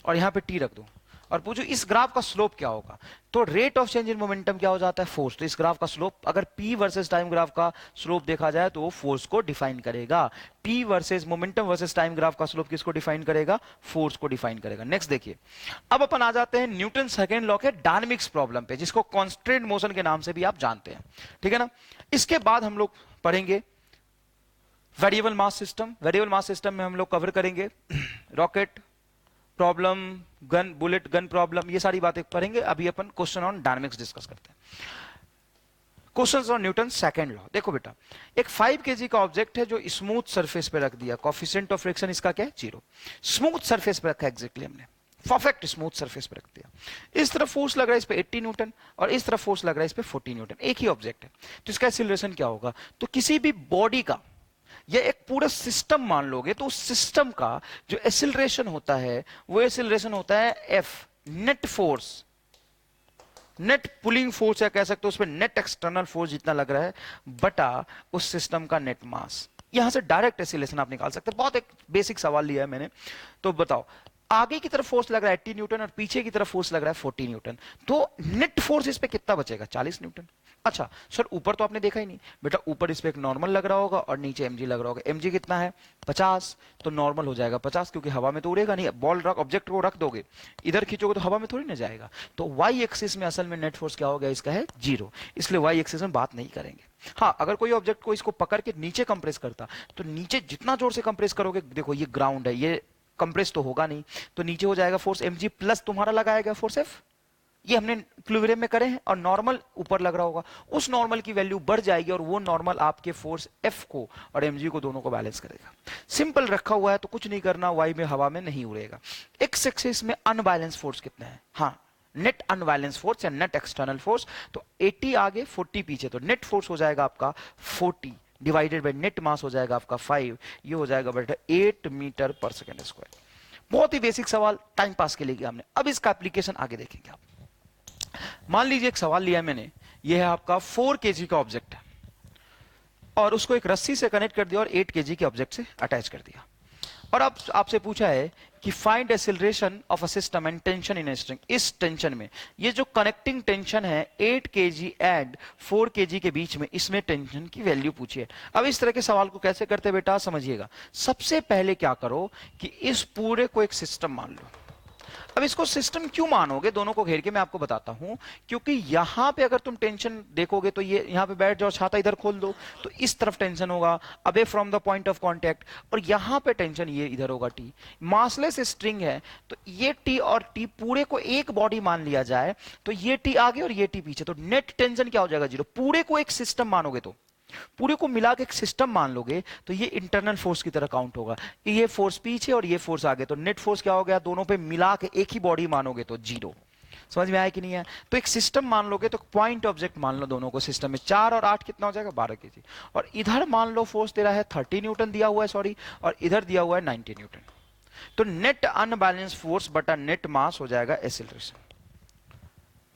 और यहां पे t रख दूं और पूछो इस ग्राफ का स्लोप क्या होगा, तो rate of change in momentum क्या हो जाता है, फोर्स। तो इस ग्राफ का स्लोप अगर p वर्सेस टाइम ग्राफ का स्लोप देखा जाए तो वो फोर्स को डिफाइन करेगा। p versus momentum versus time graph का स्लोप किसको डिफाइन करेगा, फोर्स को डिफाइन करेगा। नेक्स्ट देखिए, अब अपन आ जाते हैं न्यूटन सेकेंड लॉ के डायनामिक्स प्रॉब्लम पे, जिसको कांस्टेंट मोशन के नाम से भी आप जानते हैं, ठीक है ना। इसके बाद हम लोग पढ़ेंगे variable mass system. Variable mass system में हम लोग कवर करेंगे rocket problem, gun bullet gun problem, ये सारी बातें पढ़ेंगे। अभी अपन क्वेश्चन ऑन डायनामिक्स डिस्कस करते हैं। Questions on Newton second law. देखो बेटा एक 5 kg का ऑब्जेक्ट है जो स्मूथ सरफेस पे रख दिया, कोएफिशिएंट ऑफ फ्रिक्शन इसका क्या है 0। स्मूथ सरफेस पे रखा एग्जैक्टली हमने, परफेक्ट स्मूथ सरफेस पे रख दिया। इस तरफ फोर्स लग रहा है इस पे 80 न्यूटन और इस तरफ फोर्स लग रहा है इस पे 40 न्यूटन, एक ही ऑब्जेक्ट है। तो इसका एक्सीलरेशन क्या होगा, तो किसी भी बॉडी का या एक पूरा सिस्टम मान लोगे तो उस सिस्टम का जो एक्सीलरेशन होता है वो एक्सीलरेशन होता है F, net force, net pulling force, या कह सकते हो उस पर नेट एक्सटर्नल फोर्स जितना लग रहा है बटा उस सिस्टम का नेट मास। यहां से डायरेक्ट एक्सीलरेशन आप निकाल सकते हैं। बहुत एक बेसिक सवाल लिया है मैंने, तो बताओ आगे की तरफ फोर्स लग रहा है 80 न्यूटन और पीछे की तरफ फोर्स लग रहा है 40 न्यूटन, तो नेट फोर्स इस पे कितना बचेगा 40 न्यूटन। अच्छा सर ऊपर तो आपने देखा ही नहीं बेटा, ऊपर इस पे एक नॉर्मल लग रहा होगा और नीचे mg लग रहा होगा। mg कितना है 50, तो नॉर्मल हो जाएगा 50, क्योंकि हवा में तो उड़ेगा नहीं। बॉल रख ऑब्जेक्ट को रख दोगे इधर खींचोगे तो हवा में थोड़ी ना जाएगा। तो y एक्सिस में असल में नेट फोर्स क्या हो गया, इसका है 0, इसलिए y एक्सिस में बात नहीं करेंगे। हाँ अगर कोई ऑब्जेक्ट को इसको पकड़ के नीचे कंप्रेस करता तो नीचे जितना जोर से कंप्रेस करोगे, देखो ये ग्राउंड है, ये कंप्रेस तो होगा नहीं, तो नीचे हो जाएगा फोर्स mg प्लस तुम्हारा लगाएगा फोर्स f। ये हमने इक्विलिब्रियम में करे हैं, और नॉर्मल ऊपर लग रहा होगा, उस नॉर्मल की वैल्यू बढ़ जाएगी और वो नॉर्मल आपके फोर्स f को और mg को दोनों को बैलेंस करेगा। सिंपल रखा हुआ है तो कुछ नहीं करना, y में हवा में नहीं उड़ेगा। x एक्सिस में अनबैलेंस फोर्स कितना है, हाँ नेट अनबैलेंस फोर्स या नेट एक्सटर्नल फोर्स, तो 80 आगे 40 पीछे, तो नेट फोर्स हो जाएगा आपका 40 डिवाइडेड बाय नेट मास हो जाएगा आपका 5, ये हो जाएगा बेटा 8 मीटर पर सेकेंड स्क्वायर। बहुत ही बेसिक सवाल, टाइम पास के लिए किया हमने। अब इसका एप्लीकेशन आगे देखेंगे आप। मान लीजिए एक सवाल लिया मैंने, ये है आपका 4 kg का ऑब्जेक्ट है और उसको एक रस्सी से कनेक्ट कर दिया और 8 kg के ऑब्जेक्ट से अटैच कर दिया, और अब आपसे पूछा है कि find acceleration of a system and tension in a string. इस टेंशन में ये जो कनेक्टिंग टेंशन है 8 kg एंड 4 kg के बीच में, इसमें टेंशन की वैल्यू पूछिए। अब इस तरह के सवाल को कैसे करते बेटा समझिएगा। सबसे पहले क्या करो कि इस पूरे को एक सिस्टम मान लो। अब अब इसको सिस्टम क्यों मानोगे, दोनों को घेर के मैं आपको बताता हूं। क्योंकि यहां पे अगर तुम टेंशन देखोगे तो ये यहां पे बैठ जाओ, छाता इधर खोल दो, तो इस तरफ टेंशन होगा away from the point of contact, और यहां पे टेंशन ये इधर होगा टी। मासलेस स्ट्रिंग है तो ये टी और टी पूरे को एक बॉडी मान लिया जाए, तो ये टी आगे और ये टी पीछे, तो नेट टेंशन क्या हो जाएगा, जीरो। पूरे को एक सिस्टम मानोगे तो पूरे को मिला के एक सिस्टम मान लोगे तो ये इंटरनल फोर्स की तरह काउंट होगा। ये फोर्स पीछे और ये फोर्स आगे, तो नेट फोर्स क्या हो गया, दोनों पे मिला के एक ही बॉडी मानोगे तो जीरो। समझ में आया कि नहीं है? तो एक सिस्टम मान लोगे तो पॉइंट ऑब्जेक्ट मान लो दोनों को सिस्टम में। 4 और 8 कितना हो जाएगा, 12 केजी। और इधर मान लो फोर्स दे रहा है 30 न्यूटन दिया हुआ है, सॉरी, और इधर दिया हुआ है 90 न्यूटन। तो नेट अनबैलेंस फोर्स बटा नेट मास हो जाएगा एक्सीलरेशन।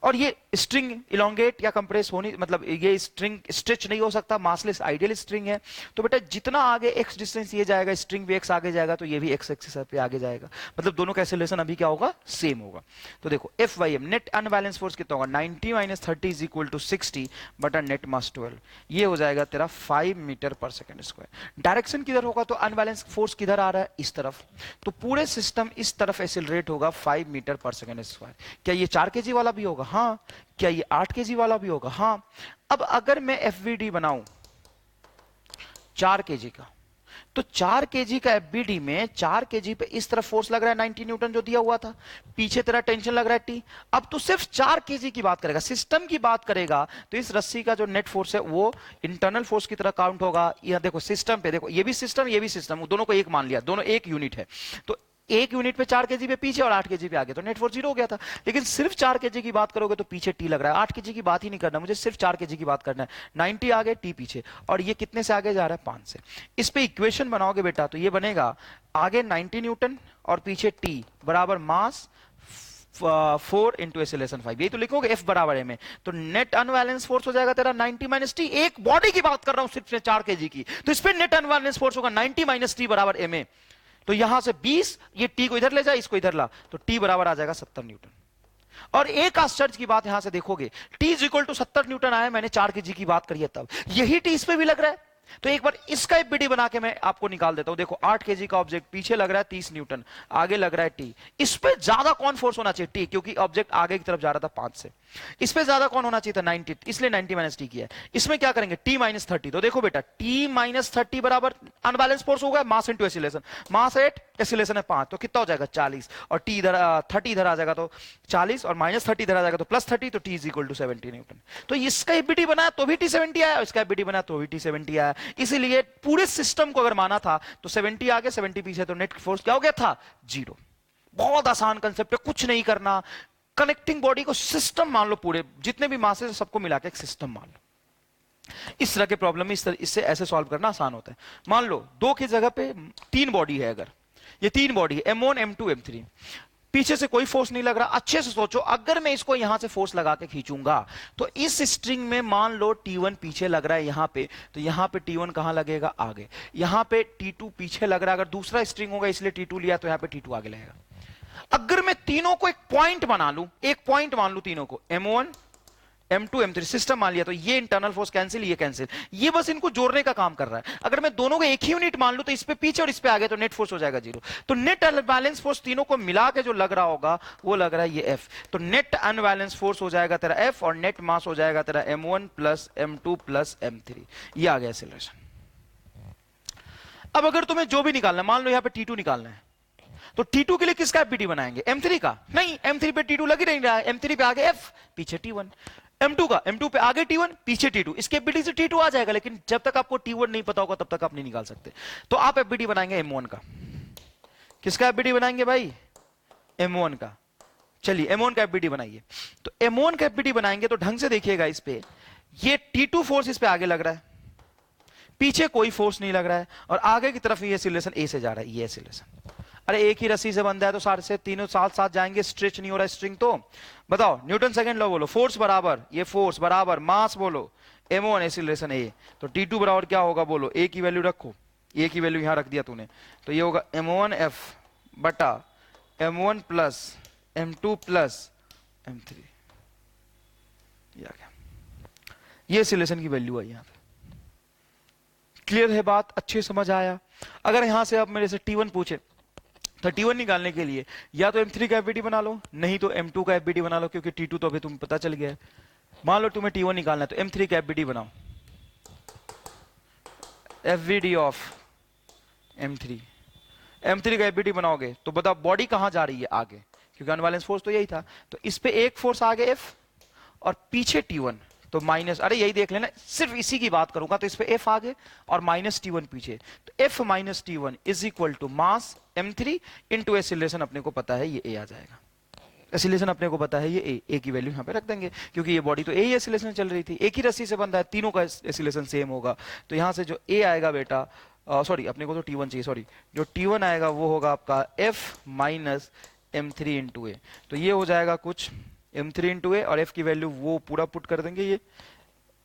और ये स्ट्रिंग इलोंगेट या कंप्रेस होनी, मतलब ये स्ट्रिंग स्ट्रेच नहीं हो सकता, मासलेस आइडियल स्ट्रिंग है। तो बेटा जितना आगे एक्स डिस्टेंस ये जाएगा, स्ट्रिंग भी एक्स आगे जाएगा, तो ये भी एक्स एक्सिस पे आगे जाएगा, मतलब दोनों का एक्सेलरेशन अभी क्या होगा, सेम होगा। तो देखो f y m, net unbalance force कितना होगा, 90 माइनस 30 इज इक्वल टू 60 बटा नेट मास 12। ये हो जाएगा तेरा 5 metre per second square. Direction किधर होगा, तो अनबैलेंस फोर्स किधर आ रहा है, इस तरफ, तो पूरे सिस्टम इस तरफ एक्सेलरेट होगा 5 मीटर पर सेकेंड स्क्वायर। क्या ये 4 केजी वाला भी होगा, हाँ। क्या ये 8 केजी वाला भी होगा, हाँ। अब अगर मैं एफवीडी बनाऊं 4 केजी का, तो 4 केजी का एफबीडी में 4 केजी पे इस तरफ फोर्स लग रहा है 90 न्यूटन जो दिया हुआ था, पीछे तेरा टेंशन लग रहा है टी। अब तो सिर्फ 4 केजी की बात करेगा, सिस्टम की बात करेगा, तो इस रस्सी का जो नेट फोर्स है वो इंटरनल फोर्स की तरह काउंट होगा। यह देखो सिस्टम पे, देखो ये भी सिस्टम ये भी सिस्टम, दोनों को एक मान लिया, दोनों एक यूनिट है। तो एक यूनिट पे 4 केजी पे पीछे और 8 केजी पे आगे, तो नेट फोर्स जीरो हो गया था। लेकिन सिर्फ 4 केजी की बात करोगे तो पीछे टी लग रहा है, 8 केजी की बात ही नहीं करना मुझे, सिर्फ 4 केजी की बात करना है। 90 आगे टी पीछे, और ये कितने से आगे जा रहा है, 5 से। इस पे इक्वेशन बनाओगे बेटा तो ये बनेगा आगे 90 न्यूटन और पीछे टी बराबर मास 4 इंटू एक्सेलरेशन 5, यही तो लिखोगे एफ बराबर है में। तो नेट अनबैलेंस फोर्स हो जाएगा तेरा 90 माइनस टी, एक बॉडी की बात कर रहा हूं सिर्फ 4 केजी की, तो इस पे नेट अनबैलेंस फोर्स होगा 90 माइनस टी बराबर एम ए। तो यहां से 20, ये टी को इधर ले जाए, इसको इधर ला, तो टी बराबर आ जाएगा 70 न्यूटन। और एक आश्चर्य की बात यहां से देखोगे, t is equal to 70 newton आया, मैंने 4 केजी की बात करी है, तब यही टी इस पे भी लग रहा है। तो एक बार इसका एफबीडी बना के मैं आपको निकाल देता हूं। देखो 8 केजी का ऑब्जेक्ट, पीछे लग रहा है 30 न्यूटन, आगे लग रहा है टी। इस पे ज्यादा कौन फोर्स होना चाहिए, टी, क्योंकि ऑब्जेक्ट आगे की तरफ जा रहा था 5 से। इस पे ज्यादा कौन होना चाहिए था, 90, इसलिए 90 माइनस टी किया है। इसमें क्या करेंगे, टी माइनस 30। तो देखो बेटा टी माइनस 30 बराबर अनबैलेंस फोर्स होगा, मास इंटू एक्सीलरेशन, मास 8 एक्सीलरेशन है 5, तो कितना हो जाएगा 40, और टी इधर 30 इधर आ जाएगा तो 40, और माइनस 30 इधर आ जाएगा तो प्लस 30, तो t is equal to 70 newton. तो इसका एफबीडी बनाया तो भी टी 70 आया, इसका एफबीडी बनाया तो भी टी 70 आया। इसीलिए पूरे सिस्टम को अगर माना था तो 70 आगे 70 पीछे, तो नेट फोर्स क्या हो गया था, जीरो। बहुत आसान कंसेप्ट है, कुछ नहीं करना। कनेक्टिंग बॉडी को सिस्टम मान लो, पूरे जितने भी मासेस सबको मिला के एक सिस्टम मान लो। इस तरह के प्रॉब्लम में इससे ऐसे सॉल्व करना आसान होता है। मान लो 2 की जगह पे 3 बॉडी है, अगर ये 3 बॉडी है M1 M2 M3, पीछे से कोई फोर्स नहीं लग रहा। अच्छे से सोचो, अगर मैं इसको यहां से फोर्स लगा के खींचूंगा तो इस स्ट्रिंग में मान लो T1 पीछे लग रहा है यहां पे, तो यहां पे T1 कहां लगेगा, आगे। यहां पे T2 पीछे लग रहा है, अगर दूसरा स्ट्रिंग होगा इसलिए T2 लिया, तो यहां पे T2 आगे लगेगा। अगर मैं तीनों को एक पॉइंट बना लूं, एक पॉइंट मान लूं तीनों को, M1 M2 M3 सिस्टम मान लिया, तो ये इंटरनल फोर्स कैंसिल, ये कैंसिल, ये बस इनको जोड़ने का काम कर रहा है। अगर मैं दोनों को एक ही यूनिट मान लूं तो इस पे पीछे और इस पे आगे, तो नेट फोर्स हो जाएगा जीरो। तो नेट अनबैलेंस फोर्स तीनों को मिला के जो लग रहा होगा वो लग रहा है ये F। तो नेट अनबैलेंस फोर्स हो जाएगा तेरा F, और नेट मास हो जाएगा तेरा M1 plus M2 plus M3। ये आ गया एक्सीलरेशन। अब अगर तुम्हें जो भी निकालना है, मान लो यहां पे T2 निकालना है, तो T2 के लिए किसका एफबीडी बनाएंगे, M3 का? नहीं, M3 पे T2 लग ही नहीं रहा है, M3 पे आगे F, पीछे T1। M2 का, M2 पे आगे T1, पीछे T2, इसके एफबीडी से T2 आ जाएगा, लेकिन जब तक आपको T1 नहीं पता होगा तब तक आप नहीं निकाल सकते। तो आप एफबीडी बनाएंगे M1 का। किसका एफबीडी बनाएंगे भाई, M1 का। चलिए M1 का एफबीडी बनाइए। तो M1 का एफबीडी बनाएंगे तो ढंग से देखिएगा, इस पे ये T2 फोर्स इस पे आगे लग रहा है, पीछे कोई फोर्स नहीं लग रहा है, और आगे की तरफ ये एक्सीलरेशन A से जा रहा है, ये एक्सीलरेशन। अरे एक ही रस्सी से बंधा है तो सारे से तीनों साथ साथ जाएंगे, स्ट्रेच नहीं हो रहा है स्ट्रिंग। तो बताओ न्यूटन सेकंड लॉ बोलो, फोर्स बराबर ये फोर्स बराबर मास बोलो M1 एक्सीलरेशन A। तो T2 बराबर क्या होगा बोलो, A की वैल्यू रखो, A की वैल्यू यहां रख दिया तूने, तो ये होगा M1 F बटा M1 plus M2 plus M3। ये आ गया, ये एक्सीलरेशन की वैल्यू है यहां पे। क्लियर है बात, अच्छे समझ आया? अगर यहां से अब मेरे से T1 पूछे 31 निकालने के लिए या तो M3 का एफबीडी बना लो, नहीं तो M2 का एफबीडी बना लो, क्योंकि T2 तो अभी तुम्हें पता चल गया है। मान लो तुम्हें T1 निकालना है तो M3 का एफबीडी बनाओ, एफबीडी ऑफ M3। M3 का एफबीडी बनाओगे तो बताओ बॉडी कहां जा रही है, आगे, क्योंकि अनबैलेंस फोर्स तो यही था। तो इस पे एक फोर्स आगे F और पीछे T1, तो माइनस, अरे यही देख लेना, सिर्फ इसी की बात करूंगा, तो इस पे F आगे और माइनस T1 पीछे, तो F minus T1 is equal to mass M3 into acceleration, अपने को पता है ये A आ जाएगा। एसिलेशन अपने को पता है ये A की वैल्यू यहां पे रख देंगे, क्योंकि ये बॉडी तो A ही एसिलेशन चल रही थी, एक ही रस्सी से बंधा है, तीनों का एसिलेशन सेम होगा। तो यहां से जो A आएगा बेटा, सॉरी अपने को तो T1 चाहिए, सॉरी, जो T1 आएगा वो होगा आपका F minus M3 into A। तो ये हो जाएगा कुछ M3 इंटू A, और F की वैल्यू वो पूरा पुट कर देंगे, ये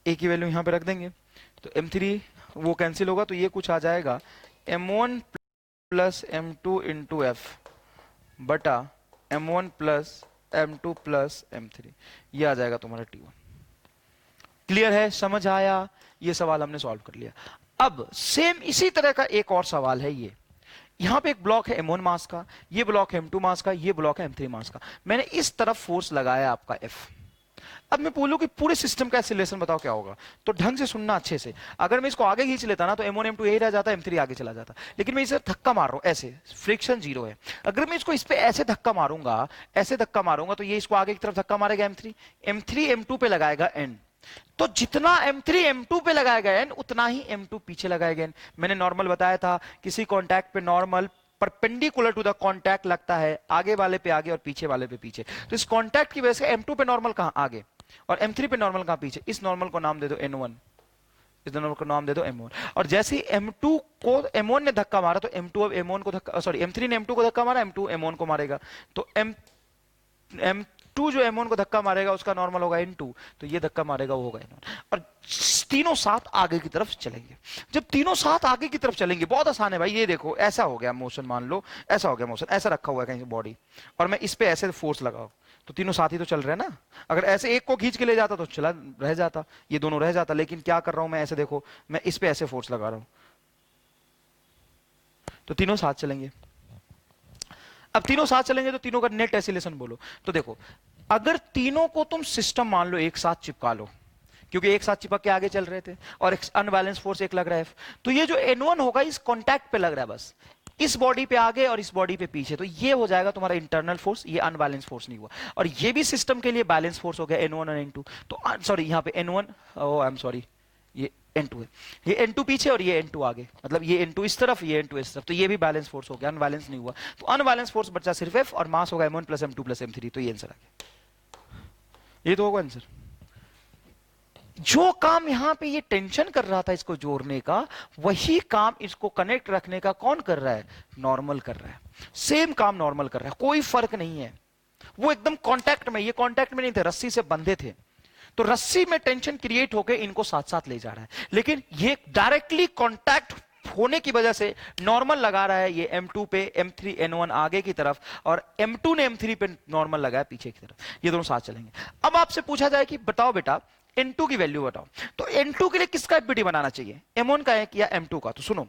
A की वैल्यू यहां पे रख देंगे, तो M3 वो कैंसिल होगा, तो ये कुछ आ जाएगा M1 plus M2 into F बटा M1 plus M2 plus M3, ये आ जाएगा तुम्हारा T1। क्लियर है, समझ आया? ये सवाल हमने सॉल्व कर लिया। अब सेम इसी तरह का एक और सवाल है, ये यहां पे एक ब्लॉक है M1 मास का, ये ब्लॉक है M2 मास का, ये ब्लॉक है M3 मास का। मैंने इस तरफ फोर्स लगाया आपका F। अब मैं बोलूं कि पूरे सिस्टम का एक्सीलरेशन बताओ क्या होगा, तो ढंग से सुनना अच्छे से। अगर मैं इसको आगे खींच लेता ना तो M1 M2 यही रह जाता, M3 आगे चला जाता, लेकिन मैं इसे धक्का मार रहा हूं ऐसे, फ्रिक्शन जीरो है। अगर मैं इसको इस पे ऐसे धक्का मारूंगा, ऐसे धक्का मारूंगा, तो ये इसको आगे की तरफ धक्का मारेगा M3, M3 M2 पे लगाएगा N, तो जितना M3 M2 पे लगाएगा N, उतना ही M2 पीछे लगाएगा N। मैंने नॉर्मल बताया था, किसी कॉन्टैक्ट पे normal perpendicular to the contact लगता है, आगे वाले पे आगे और पीछे वाले पे पीछे। तो इस कॉन्टैक्ट की वजह से M2 पे नॉर्मल कहां, आगे, और M3 पे नॉर्मल कहां, पीछे। इस नॉर्मल को नाम दे दो N1, इस नॉर्मल को नाम दे दो M1। और जैसे ही M2 को M1 ने धक्का मारा, तो M2 अब M1 को धक्का, सॉरी M3 ने M2 को धक्का मारा, M2 M1 को मारेगा, तो M2 जो M1 को धक्का मारेगा उसका नॉर्मल होगा N2, तो ये धक्का मारेगा वो होगा N1। और तीनों साथ आगे की तरफ चलेंगे। जब तीनों साथ आगे की तरफ चलेंगे, बहुत आसान है भाई, ये देखो ऐसा हो गया मोशन, मान लो ऐसा हो गया मोशन, ऐसा रखा हुआ है कहीं बॉडी, और मैं इस पे ऐसे फोर्स लगाऊं, तो तीनों साथ ही तो चल रहे हैं ना। अगर ऐसे एक को खींच के ले जाता तो चला रह जाता, ये दोनों रह जाता, लेकिन क्या कर रहा हूं मैं, ऐसे देखो, मैं इस पे ऐसे फोर्स लगा रहा हूं, तो तीनों साथ चलेंगे। अब तीनों साथ चलेंगे तो तीनों का नेट एसिलेशन बोलो। तो देखो, अगर तीनों को तुम सिस्टम मान लो एक साथ चिपका लो, क्योंकि एक साथ चिपक के आगे चल रहे थे, और एक अनबैलेंस फोर्स एक लग रहा है F, तो ये जो N1 होगा इस कॉन्टैक्ट पे लग रहा है, बस इस बॉडी पे आगे और इस बॉडी पे पीछे, तो ये हो जाएगा तुम्हारा इंटरनल फोर्स, ये अनबैलेंस फोर्स नहीं हुआ। और ये भी सिस्टम के लिए बैलेंस फोर्स हो गया N1 और N2। तो सॉरी यहाँ पे N1, आई एम सॉरी, ये N2 है, ये N2 पीछे और ये N2 आगे, मतलब ये N2 इस तरफ, ये N2 इस तरफ, तो ये भी बैलेंस फोर्स हो गया, अनबैलेंस नहीं हुआ। तो अनबैलेंस फोर्स बचा सिर्फ F, और मास होगा M1 plus M2 plus M3, तो ये आंसर आ गया, ये तो होगा आंसर। जो काम यहां पे ये टेंशन कर रहा था इसको जोड़ने का, वही काम इसको कनेक्ट रखने का कौन कर रहा है, नॉर्मल कर रहा है। सेम काम नॉर्मल कर रहा है, कोई फर्क नहीं है। वो एकदम कांटेक्ट में, ये कांटेक्ट में नहीं थे, रस्सी से बंधे थे, तो रस्सी में टेंशन क्रिएट होकर इनको साथ साथ ले जा रहा है, लेकिन ये डायरेक्टली कांटेक्ट होने की वजह से नॉर्मल लगा रहा है, ये M2 पे M3 N1 आगे की तरफ, और M2 ने M3 पे नॉर्मल लगाया पीछे की तरफ, ये दोनों साथ चलेंगे। अब आपसे पूछा जाए कि बताओ बेटा N2 की वैल्यू बताओ, तो N2 के लिए किसका एफबीडी बनाना चाहिए, M1 का है या M2 का। तो सुनो,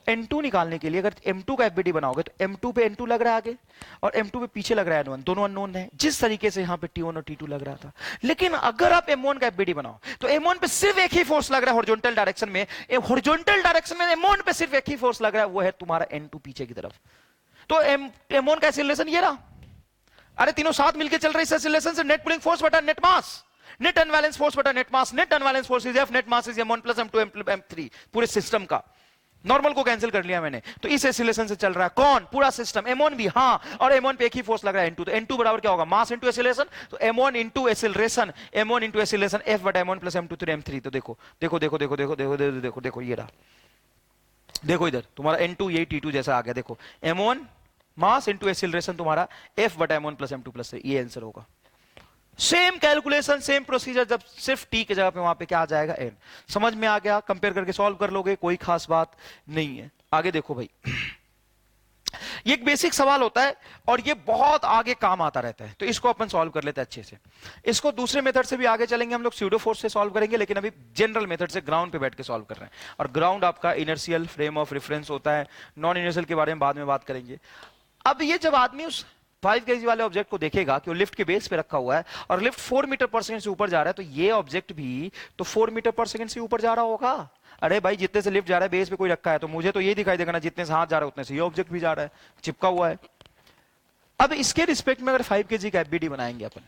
N2 निकालने के लिए अगर M2 का एफबीडी बनाओगे तो M2 पे N2 लग रहा है आगे, और M2 पे पीछे लग रहा है N1, दोनों अननोन है, जिस तरीके से यहां पे T1 और T2 लग रहा था। लेकिन अगर आप M1 का एफबीडी बनाओ तो M1 पे सिर्फ एक ही फोर्स लग रहा है हॉरिजॉन्टल डायरेक्शन में, हॉरिजॉन्टल डायरेक्शन में M1 पे सिर्फ एक ही फोर्स लग रहा है, वो है तुम्हारा N2 पीछे की तरफ। तो M1 का एक्सीलरेशन ये रहा, अरे तीनों साथ मिलकर चल रहे, इस एक्सीलरेशन से नेट पुलिंग फोर्स बटा नेट मास, नेट अनबैलेंस फोर्स बटा net mass, net unbalance force is F, net mass is M1 plus M2 M3, पूरे सिस्टम का। नॉर्मल को कैंसिल कर लिया मैंने, तो इस एक्सीलरेशन से चल रहा है कौन, पूरा सिस्टम, M1 भी, हाँ, और M1 पे एक ही फोर्स लग रहा है N2, तो N2 बराबर क्या होगा, मास इंटू एक्सीलरेशन, तो M1 into acceleration, M1 into acceleration F बटा M1 प्लस M2 तो M3। तो देखो देखो देखो देखो देखो देखो देखो देखो देखो, ये रहा, देखो इधर तुम्हारा N2 यही T2 जैसा आ गया, देखो M1 मास इंटू एक्सीलरेशन तुम्हारा F बटा M1 प्लस M2 प्लस, ये आंसर होगा। सेम कैलकुलेशन, सेम प्रोसीजर, जब सिर्फ टी के जगह पे वहां पे क्या आ जाएगा, एन। समझ में आ गया, कंपेयर करके सॉल्व कर लोगे, कोई खास बात नहीं है। आगे देखो भाई, ये एक बेसिक सवाल होता है और ये बहुत आगे काम आता रहता है, तो इसको अपन सॉल्व कर लेते हैं अच्छे से। इसको दूसरे मेथड से भी आगे चलेंगे हम लोग, स्यूडो फोर्स से सॉल्व करेंगे, लेकिन अभी जनरल मेथड से ग्राउंड पे बैठ के सॉल्व कर रहे हैं। और ग्राउंड आपका इनर्शियल फ्रेम ऑफ रेफरेंस होता है, नॉन इनर्शियल के बारे में बाद में बात करेंगे। अब ये जब आदमी उस 5 केजी वाले ऑब्जेक्ट को देखेगा कि वो लिफ्ट के बेस पे रखा हुआ है और लिफ्ट 4 मीटर पर सेकंड से ऊपर जा रहा है, तो ये ऑब्जेक्ट भी तो 4 मीटर पर सेकंड से ऊपर जा रहा होगा। अरे भाई जितने से लिफ्ट जा रहा है बेस पे कोई रखा है, तो मुझे तो ये दिखाई देगा ना, जितने से हाथ जा रहा है उतने से ये ऑब्जेक्ट भी जा रहा है, चिपका हुआ है। अब इसके रिस्पेक्ट में अगर 5 केजी का एफबीडी बनाएंगे अपन,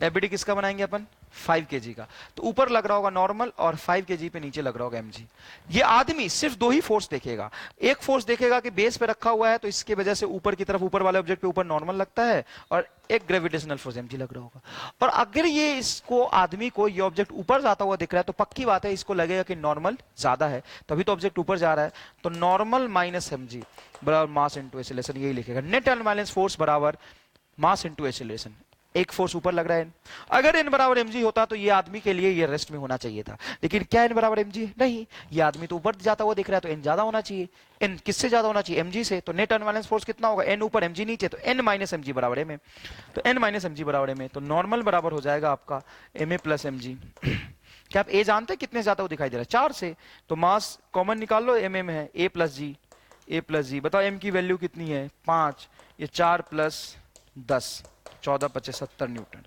एफबीडी किसका बनाएंगे अपन? 5 केजी का। तो ऊपर लग रहा होगा नॉर्मल और 5 केजी पे नीचे लग रहा होगा एमजी। ये आदमी सिर्फ दो ही फोर्स देखेगा। एक फोर्स देखेगा कि बेस पे रखा हुआ है तो इसकी वजह से ऊपर की तरफ, ऊपर वाले ऑब्जेक्ट पे ऊपर नॉर्मल लगता है, और एक ग्रेविटेशनल फोर्स एमजी लग रहा होगा। और अगर ये इसको आदमी को ये ऑब्जेक्ट ऊपर जाता हुआ दिख रहा है तो पक्की बात है इसको लगेगा कि नॉर्मल ज्यादा है, तभी तो ऑब्जेक्ट ऊपर जा रहा है। तो नॉर्मल माइनस एमजी बराबर मास इंटू एक्सीलरेशन, यही लिखेगा। नेट अनबैलेंस फोर्स बराबर मास इंटू एक्सीलरेशन। एक फोर्स ऊपर लग रहा है, अगर n बराबर mg होता तो ये आदमी के लिए ये रेस्ट में होना चाहिए था, लेकिन क्या n बराबर mg? नहीं, ये आदमी तो ऊपर जाता हुआ दिख रहा है, तो n ज्यादा होना चाहिए। n किससे ज्यादा होना चाहिए? mg से। तो नेट अनबैलेंस फोर्स कितना होगा? n ऊपर mg नीचे, तो n माइनस mg बराबर m। तो n माइनस mg बराबर m, तो नॉर्मल बराबर हो जाएगा आपका ma प्लस mg। क्या आप a जानते हैं कितने ज्यादा वो दिखाई दे रहा है? 4 से। तो मास कॉमन निकाल लो, mm है, a प्लस g। बताओ m की वैल्यू कितनी है? 5। ये 4 प्लस 10, 14 25 70 न्यूटन।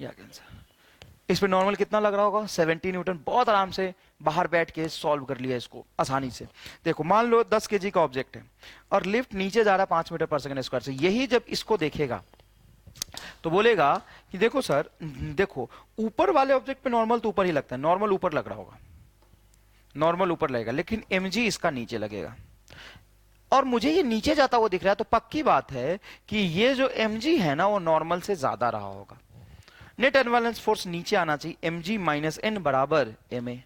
या आंसर। इस पे नॉर्मल कितना लग रहा होगा? 70 न्यूटन। बहुत आराम से बाहर बैठ के सॉल्व कर लिया इसको आसानी से। देखो मान लो 10 केजी का ऑब्जेक्ट है और लिफ्ट नीचे जा रहा है 5 मीटर पर सेकंड स्क्वायर से। यही जब इसको देखेगा तो बोलेगा कि देखो सर, देखो ऊपर वाले ऑब्जेक्ट पे नॉर्मल तो ऊपर ही लगता है, नॉर्मल ऊपर लग रहा होगा, नॉर्मल ऊपर लगेगा, लेकिन mg इसका नीचे लगेगा और मुझे ये नीचे जाता हुआ दिख रहा है, तो पक्की बात है कि ये जो mg है ना वो नॉर्मल से ज्यादा रहा होगा। नेट अनबैलेंस फोर्स नीचे आना चाहिए, mg माइनस n बराबर ma।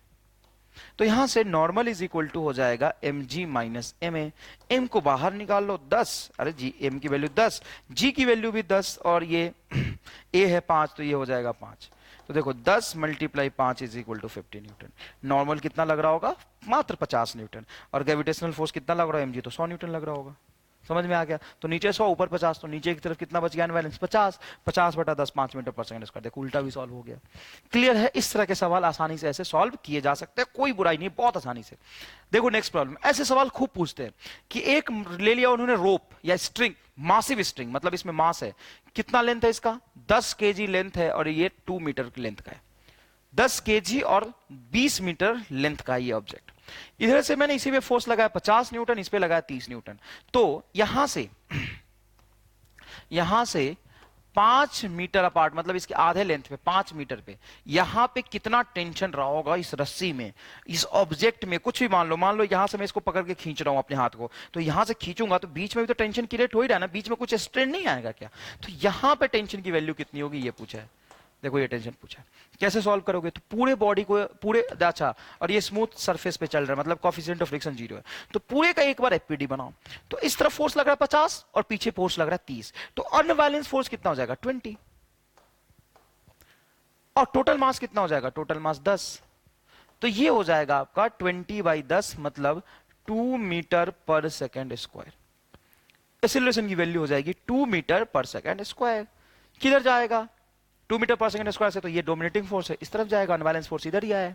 तो यहां से नॉर्मल इज इक्वल टू हो जाएगा mg माइनस ma। m को बाहर निकाल लो 10, अरे जी m की वैल्यू 10, g की वैल्यू भी 10, और ये a है 5, तो ये हो जाएगा 5। तो देखो 10 multiply 5 is equal to 50 newton. Normal कितना लग रहा होगा? मात्र 50 न्यूटन। और ग्रेविटेशनल फोर्स कितना लग रहा है? mg तो 100 न्यूटन लग रहा होगा। समझ में आ गया? तो नीचे 100 ऊपर 50, तो नीचे की तरफ कितना बच गया? अनबैलेंस 50। 50 बटा 10 5 मीटर पर सेकंड स्क्वायर। देखो उल्टा भी सॉल्व हो गया। क्लियर है? इस तरह के सवाल आसानी से ऐसे सॉल्व किए जा सकते हैं, कोई बुराई नहीं, बहुत आसानी से। देखो नेक्स्ट प्रॉब्लम। ऐसे सवाल खूब पूछते हैं कि एक ले लिया उन्होंने रोप या स्ट्रिंग, मासिव स्ट्रिंग, मतलब इसमें मास है। कितना लेंथ है इसका? 10 केजी लेंथ है और ये 2 मीटर की लेंथ का है। 10 केजी और 20 मीटर लेंथ का ये ऑब्जेक्ट। इधर से मैंने इसी पे फोर्स लगाया 50 न्यूटन, इस पे लगाया 30 न्यूटन। तो यहां से 5 मीटर अपार्ट, मतलब इसके आधे लेंथ पे 5 मीटर पे, यहां पे कितना टेंशन रहा होगा इस रस्सी में, इस ऑब्जेक्ट में? कुछ भी मान लो यहां से मैं इसको पकड़ के खींच रहा हूं अपने हाथ को, तो यहां से खींचूंगा तो बीच में भी तो टेंशन क्रिएट हो ही रहा है ना, बीच में कुछ स्ट्रेन नहीं आएगा क्या? तो यहां पे टेंशन की वैल्यू कितनी होगी ये पूछा है। देखो ये टेंशन पूछा है, कैसे सॉल्व करोगे? तो पूरे बॉडी को अच्छा, और ये स्मूथ सरफेस पे चल रहा है, मतलब कोएफिशिएंट ऑफ फ्रिक्शन 0 है, तो पूरे का एक बार एफपीडी बनाओ। तो इस तरफ फोर्स लग रहा है 50 और पीछे फोर्स लग रहा है 30, तो अनबैलेंस फोर्स कितना हो जाएगा? 20। और टोटल मास कितना हो जाएगा? Total mass 10। तो ये हो जाएगा आपका 20/10, मतलब 2 metre per second square. Acceleration की वैल्यू हो जाएगी 2 मीटर पर सेकेंड स्क्वायर। किधर जाएगा? 2 मीटर पर सेकंड स्क्वायर से तो ये डोमिनेटिंग फोर्स है, इस तरफ जाएगा, अनबैलेंस फोर्स इधर ही आया।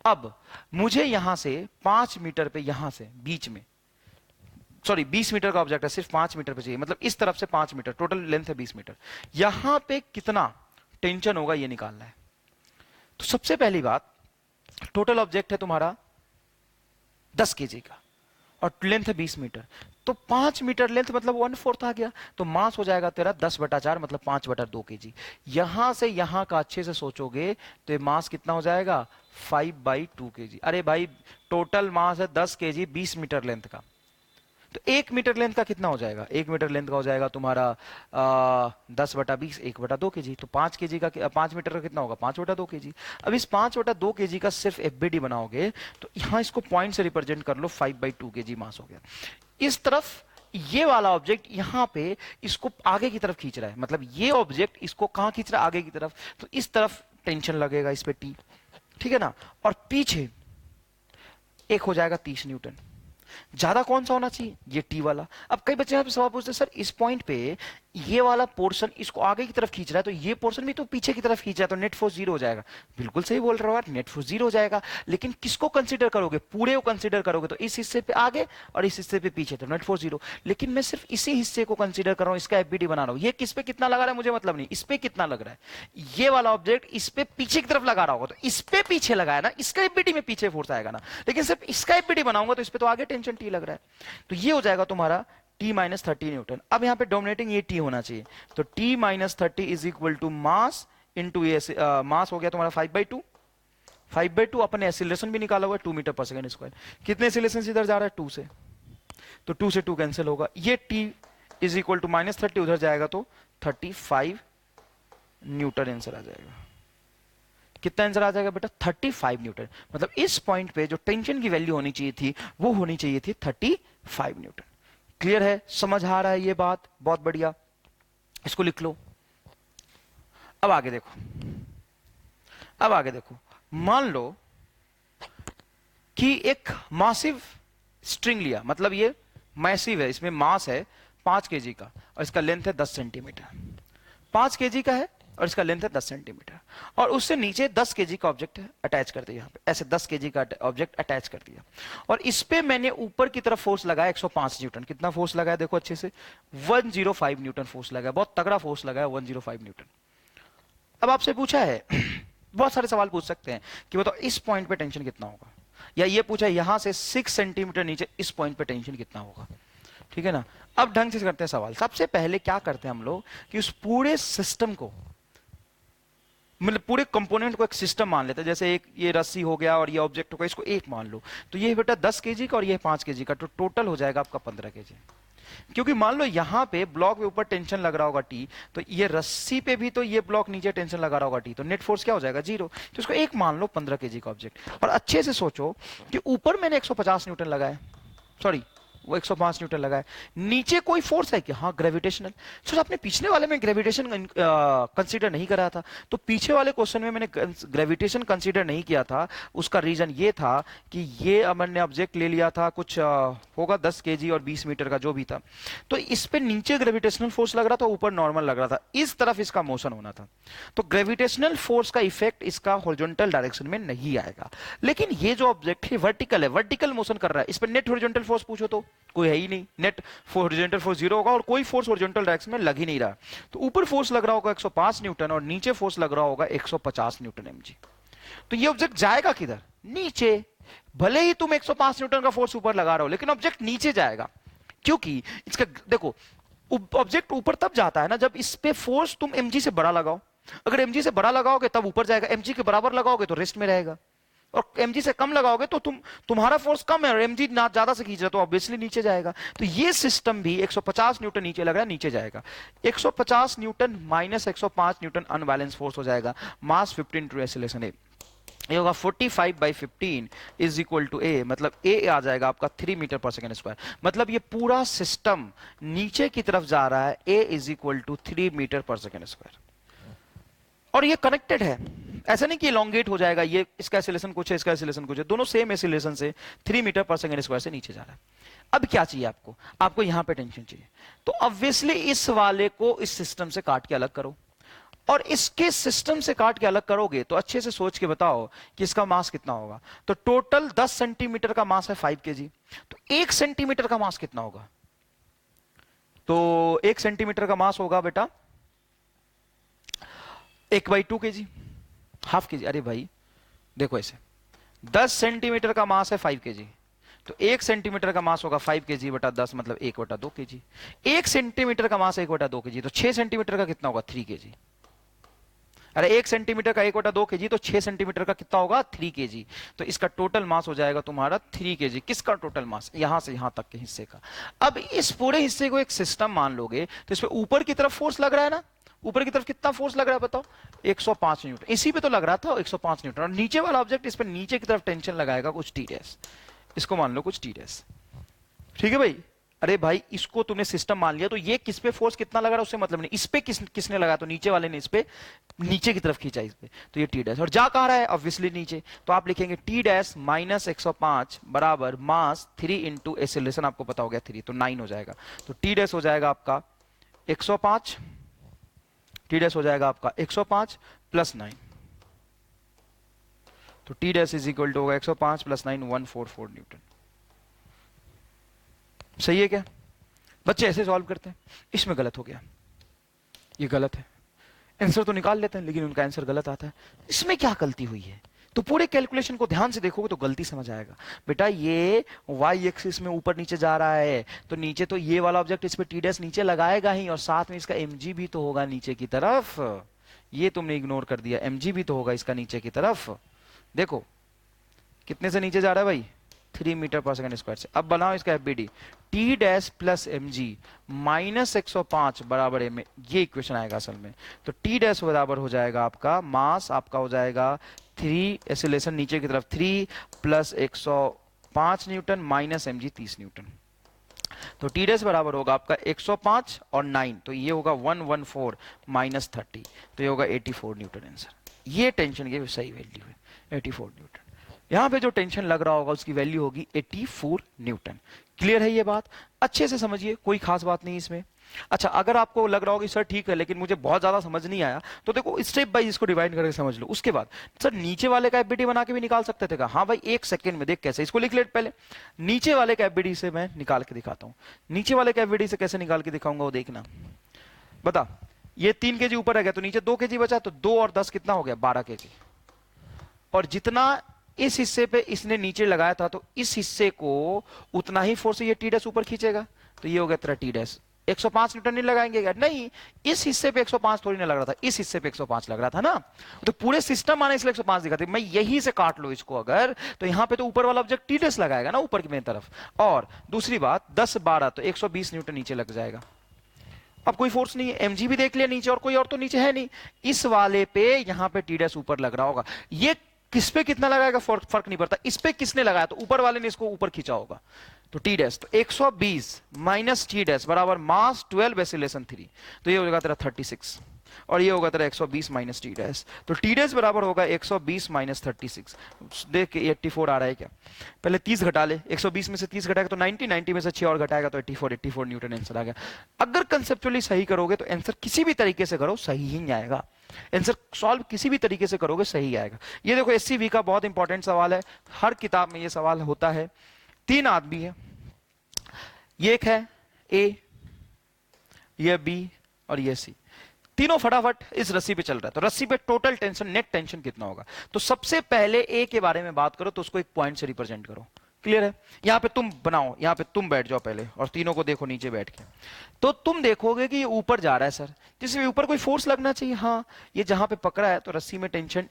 अब मुझे यहां से 5 मीटर पे, यहां से बीच में, सॉरी 20 मीटर का ऑब्जेक्ट है, सिर्फ 5 मीटर पे चाहिए, मतलब इस तरफ से 5 मीटर, टोटल लेंथ है 20 मीटर। यहां पे कितना टेंशन होगा ये निकालना है। तो सबसे पहली बात, टोटल ऑब्जेक्ट है तुम्हारा 10 केजी का और लेंथ है 20 मीटर, तो 5 मीटर लेंथ मतलब 1/4 आ गया, तो मास हो जाएगा तेरा 10/4, मतलब 5/2 केजी। यहां से यहां का अच्छे से सोचोगे तो मास कितना हो जाएगा? 5/2 केजी। अरे भाई टोटल मास है 10 केजी 20 मीटर लेंथ का, तो 1 मीटर लेंथ का कितना हो जाएगा? 1 मीटर लेंथ का हो जाएगा तुम्हारा 10/20, 1/2 केजी। तो 5 केजी का, 5 मीटर का कितना होगा? 5/2 केजी। अब इस 5/2 केजी का सिर्फ एफबीडी बनाओगे तो यहां इसको पॉइंट से रिप्रेजेंट कर लो, 5/2 केजी मास हो गया। इस तरफ ये वाला ऑब्जेक्ट यहां पे इसको आगे की तरफ खींच रहा है, मतलब ये ऑब्जेक्ट इसको कहां खींच रहा है? आगे की तरफ, तो इस तरफ टेंशन लगेगा इस पे टी, ठीक है ना। और पीछे एक हो जाएगा 30 न्यूटन। ज्यादा कौन सा होना चाहिए? ये टी वाला। अब कई बच्चे सवाल पूछते हैं सर इस पॉइंट पे ये वाला पोर्शन इसको आगे की तरफ खींच रहा है, तो ये पोर्शन भी तो पीछे की तरफ खींच रहा है, तो नेट फोर्स जीरो हो जाएगा। बिल्कुल सही बोल रहे हो यार, नेट फोर्स जीरो हो जाएगा। लेकिन किसको कंसीडर करोगे? पूरे को कंसीडर करोगे, तो इस हिस्से पे आगे और इस हिस्से पे पीछे, तो नेट फोर्स जीरो। लेकिन मैं सिर्फ इसी हिस्से को कंसीडर कर रहा हूं, इसका एफबीडी बना रहा हूं। ये किस पे कितना लगा रहा है मुझे मतलब नहीं, इस पे कितना लग रहा है। ये वाला ऑब्जेक्ट इस पे पीछे की तरफ लगा रहा होगा, तो इस पे पीछे लगाया ना, इसका एफबीडी में पीछे फोर्स आएगा ना। लेकिन सिर्फ इसका एफबीडी बनाऊंगा तो इस पे तो आगे टेंशन टी लग रहा है, तो ये हो जाएगा तुम्हारा T माइनस 30 न्यूटन। अब यहां पे डोमिनेटिंग ये T होना चाहिए, तो T minus 30 is equal to mass into ये मास हो गया तुम्हारा 5/2। 5/2 अपने एसिलेशन भी निकाला हुआ है 2 मीटर पर सेकंड स्क्वायर। कितने एसिलेशन इधर जा रहा है? 2 से, तो 2 से 2 कैंसिल होगा। ये T इज इक्वल टू -30 उधर जाएगा तो 35 न्यूटन आंसर आ जाएगा। कितना आंसर आ जाएगा बेटा? 35 न्यूटन। मतलब इस पॉइंट पे जो टेंशन की वैल्यू होनी चाहिए थी वो होनी चाहिए थी 35 न्यूटन। क्लियर है? समझ आ रहा है ये बात? बहुत बढ़िया, इसको लिख लो। अब आगे देखो, अब आगे देखो, मान लो कि एक मासिव स्ट्रिंग लिया, मतलब ये मैसिव है, इसमें मास है 5 केजी का और इसका लेंथ है 10 सेंटीमीटर। 5 केजी का है और इसका लेंथ है 10 सेंटीमीटर, और उससे नीचे 10 केजी का ऑब्जेक्ट अटैच कर दिया, यहाँ पे ऐसे 10 केजी का ऑब्जेक्ट अटैच कर दिया, और इस पे मैंने ऊपर की तरफ फोर्स लगाया 105 न्यूटन। कितना फोर्स लगाया देखो अच्छे से, 105 न्यूटन फोर्स लगाया, बहुत तगड़ा फोर्स लगाया 105 न्यूटन। अब आपसे पूछा है बहुत सारे सवाल पूछ सकते हैं कि बताओ इस पॉइंट पे टेंशन कितना होगा, या ये पूछा है यहां से 6 सेंटीमीटर नीचे इस पॉइंट पे टेंशन कितना होगा। ठीक है ना? अब ढंग से करते हैं सवाल। सबसे पहले क्या करते हैं हम लोग कि उस पूरे सिस्टम को, मतलब पूरे कंपोनेंट को एक सिस्टम मान लेते हैं। जैसे एक ये रस्सी हो गया और ये ऑब्जेक्ट होगा, इसको एक मान लो, तो ये बेटा 10 केजी का और ये 5 केजी का, तो टोटल हो जाएगा आपका 15 केजी। क्योंकि मान लो यहां पे ब्लॉक के ऊपर टेंशन लग रहा होगा टी, तो ये रस्सी पे भी तो ये ब्लॉक नीचे टेंशन लगा रहा होगा टी, तो नेट फोर्स क्या हो जाएगा? जीरो। तो इसको एक मान लो 15 केजी का ऑब्जेक्ट। और अच्छे से सोचो कि ऊपर मैंने 150 न्यूटन लगाया, सॉरी वो 105 न्यूटन लगा है, नीचे कोई फोर्स है कि? हाँ, ग्रेविटेशनल। सो आपने पिछले वाले में ग्रेविटेशन कंसीडर नहीं करा था, तो पीछे वाले क्वेश्चन में मैंने ग्रेविटेशन कंसीडर नहीं किया था। उसका रीजन ये था कि ये मैंने ऑब्जेक्ट ले लिया था कुछ होगा 10 केजी और 20 मीटर का जो भी था, तो इस पे नीचे ग्रेविटेशनल फोर्स लग रहा था, ऊपर नॉर्मल लग रहा था, इस तरफ इसका मोशन होना था, तो ग्रेविटेशनल फोर्स का इफेक्ट इसका हॉरिजॉन्टल डायरेक्शन में नहीं आएगा। लेकिन ये जो ऑब्जेक्ट है वर्टिकल है, वर्टिकल मोशन कर रहा है, इस पर नेट हॉरिजॉन्टल फोर्स पूछो तो कोई है ही नहीं, नेट हॉरिजॉन्टल फोर्स जीरो होगा और कोई फोर्स हॉरिजॉन्टल डायरेक्शन में लग ही नहीं रहा। तो ऊपर फोर्स लग रहा होगा 105 न्यूटन और नीचे फोर्स लग रहा होगा 150 न्यूटन mg। तो ये ऑब्जेक्ट जाएगा किधर? नीचे। भले ही तुम 105 न्यूटन का फोर्स ऊपर लगा रहे हो, लेकिन ऑब्जेक्ट नीचे जाएगा, क्योंकि इसका देखो ऑब्जेक्ट ऊपर तब जाता है ना जब इस पे फोर्स तुम mg से बड़ा लगाओ। अगर mg से बड़ा लगाओगे तब ऊपर जाएगा, mg के बराबर लगाओगे तो रेस्ट में रहेगा, और mg से कम लगाओगे तो तुम्हारा फोर्स कम है और mg ना ज्यादा से खींच रहा है, तो ऑब्वियसली नीचे जाएगा। तो ये सिस्टम भी 150 न्यूटन नीचे लग रहा है, नीचे जाएगा। 150 Newton minus 105 Newton unbalance force हो जाएगा, मास 15 टू एक्सीलरेशन ए, ये होगा 45/15 इज इक्वल टू ए, मतलब ए आ जाएगा आपका 3 मीटर पर सेकंड स्क्वायर। मतलब ये पूरा सिस्टम नीचे की तरफ जा रहा है, ए इज इक्वल टू 3 मीटर पर सेकंड स्क्वायर, और ये कनेक्टेड है। ऐसा नहीं कि एलोंगेट हो जाएगा, ये इसका एक्सीलरेशन कुछ है, इसका एक्सीलरेशन कुछ है, दोनों सेम एक्सीलरेशन से 3 मीटर पर सेकंड स्क्वायर से नीचे जा रहा है। अब क्या चाहिए आपको? आपको यहां पे टेंशन चाहिए, तो ऑब्वियसली इस वाले को इस सिस्टम से काट के अलग करो, और इसके सिस्टम से काट के अलग करोगे तो अच्छे से सोच के बताओ कि इसका मास कितना होगा। तो टोटल 10 सेंटीमीटर का मास है 5 केजी, तो 1 सेंटीमीटर का मास कितना होगा? तो 1 सेंटीमीटर का मास होगा बेटा 1/2 केजी, हाफ केजी। अरे भाई देखो ऐसे 10 सेंटीमीटर का मास है 5 केजी, तो 1 सेंटीमीटर का मास होगा 5 केजी बटा 10, मतलब 1/2 केजी। 1 सेंटीमीटर का मास 1/2 केजी, तो 6 सेंटीमीटर का कितना होगा? 3 केजी। अरे 1 सेंटीमीटर का 1/2 केजी, तो 6 सेंटीमीटर का कितना होगा? 3 केजी। तो इसका टोटल मास हो जाएगा तुम्हारा 3 केजी। किसका टोटल मास? यहां से यहां तक के हिस्से का। अब इस पूरे हिस्से को एक सिस्टम मान लोगे तो इस पे ऊपर की तरफ फोर्स लग रहा है ना, ऊपर की तरफ कितना फोर्स लग रहा है बताओ? 105 न्यूटन, इसी पे तो लग रहा था 105 न्यूटन, और नीचे वाला ऑब्जेक्ट इस पे नीचे की तरफ टेंशन लगाएगा कुछ टी डैश, इसको मान लो कुछ टी डैश। ठीक है भाई? अरे भाई इसको तुमने सिस्टम मान लिया, तो ये किस पे फोर्स कितना लगा रहा है उससे मतलब नहीं, इस पे किसने लगाया? तो नीचे वाले ने इस पे नीचे की तरफ खींचा इस पे, तो ये टी डैश, और जा कहां रहा है? ऑब्वियसली नीचे। तो आप लिखेंगे टी डैश माइनस 105 बराबर मास 3 इंटू एक्सेलरेशन, आपको पता हो गया 3, तो 9 हो जाएगा। तो टी डैश हो जाएगा आपका 105, टी डैश हो जाएगा आपका 105 प्लस 9, तो T dash is equal to होगा 105 प्लस 9 144 न्यूटन। सही है क्या बच्चे? ऐसे सॉल्व करते हैं। इसमें गलत हो गया, ये गलत है, आंसर तो निकाल लेते हैं लेकिन उनका आंसर गलत आता है। इसमें क्या गलती हुई है? तो पूरे कैलकुलेशन को ध्यान से देखोगे तो गलती समझ आएगा। बेटा ये वाई एक्सिस में ऊपर नीचे जा रहा है, तो नीचे तो ये वाला ऑब्जेक्ट इस पे टी डैश नीचे लगाएगा ही, और साथ में इसका mg भी तो होगा नीचे की तरफ। ये तुमने इग्नोर कर दिया, mg भी तो होगा इसका नीचे की तरफ। देखो कितने से नीचे जा रहा है भाई, 3 मीटर पर सेकंड स्क्वायर से। अब बनाओ इसका FBD, T dash plus mg minus 105 बराबर m, ये इक्वेशन आएगा असल में। तो टी डैश बराबर हो जाएगा आपका मास, आपका हो जाएगा 3 एक्सीलरेशन नीचे की तरफ 3 plus 105 Newton minus mg 30 Newton. तो टी डैश बराबर होगा आपका 105 और 9, तो ये होगा 114 माइनस 30, तो ये होगा 84 न्यूटन आंसर। ये टेंशन की सही वैल्यू है 84 न्यूटन। यहां पे जो टेंशन लग रहा होगा उसकी वैल्यू होगी 84 न्यूटन। क्लियर है ये बात? अच्छे से समझिए, कोई खास बात नहीं इसमें। अच्छा, अगर आपको लग रहा होगा सर ठीक है लेकिन मुझे बहुत ज्यादा समझ नहीं आया, तो देखो स्टेप बाय इसको डिवाइड करके समझ लो। उसके बाद सर नीचे वाले का एफबीडी बना के भी निकाल सकते थे क्या? हाँ भाई, एक सेकंड में देख कैसे, इसको लिख ले पहले। नीचे वाले का एफबीडी से मैं निकाल के दिखाता हूं। नीचे वाले का एफबीडी से कैसे निकाल के दिखाऊंगा वो देखना। बता, ये 3 kg ऊपर आ गया तो नीचे 2 kg बचा, तो 2 और 10 कितना हो गया? 12 kg। और जितना इस हिस्से पे इसने नीचे लगाया था, तो इस हिस्से को उतना ही फोर्स ये टी डैश ऊपर खींचेगा, तो ये हो गया तेरा टी डैश। 105 न्यूटन नहीं लगाएंगे क्या? नहीं, इस हिस्से पे 105 थोड़ी ना लग रहा था, इस हिस्से पे 105 लग रहा था ना, तो पूरे सिस्टम आने इसलिए 105 दिखाते। मैं यहीं से काट लो इसको अगर, तो यहां पे तो ऊपर वाला ऑब्जेक्ट टी डैश लगाएगा ना ऊपर की मेरी तरफ। और दूसरी बात 10 12 तो 120 न्यूटन नीचे लग जाएगा। अब कोई फोर्स नहीं है, mg भी देख लिया नीचे, और कोई और तो नीचे है नहीं। इस वाले पे यहां पे टी डैश ऊपर लग रहा होगा। ये किस पे कितना लगाएगा फर्क नहीं पड़ता, इस पे किसने लगाया तो ऊपर वाले ने इसको ऊपर खींचा होगा। तो टी डैश तो 120 माइनस टी डैश बराबर मास 12 एक्सीलरेशन 3, तो ये हो जाएगा तेरा 36, और ये होगा तेरा 120 माइनस टी डैश। तो टी डैश बराबर होगा 120 माइनस 36। देख के 84 आ रहा है क्या? पहले 30 घटा ले, 120 में से 30 घटाएगा तो 90, 90 में से 6 और घटाएगा तो 84 न्यूटन आंसर आ गया। अगर कंसेप्चुअली सही करोगे तो आंसर किसी भी तरीके से करो सही ही आएगा। आंसर सॉल्व किसी भी तरीके से करोगे सही आएगा। ये देखो एससीवी का बहुत इंपॉर्टेंट सवाल है, हर किताब में ये सवाल होता है। 3 आदमी है, ये एक है ए, ये बी और ये सी, तीनों फटाफट इस रस्सी पे चल रहा है। तो रस्सी पे टोटल टेंशन, नेट टेंशन कितना होगा? तो सबसे पहले ए के बारे में बात करो तो उसको एक पॉइंट से रिप्रेजेंट करो। क्लियर है? यहां पे तुम बनाओ, यहां पे तुम बैठ जाओ पहले और तीनों को देखो नीचे बैठ के, तो तुम देखोगे कि ये ऊपर जा रहा है सर, जिसमें ऊपर कोई फोर्स लगना चाहिए। हाँ, ये जहां पे पकड़ा है तो रस्सी में टेंशन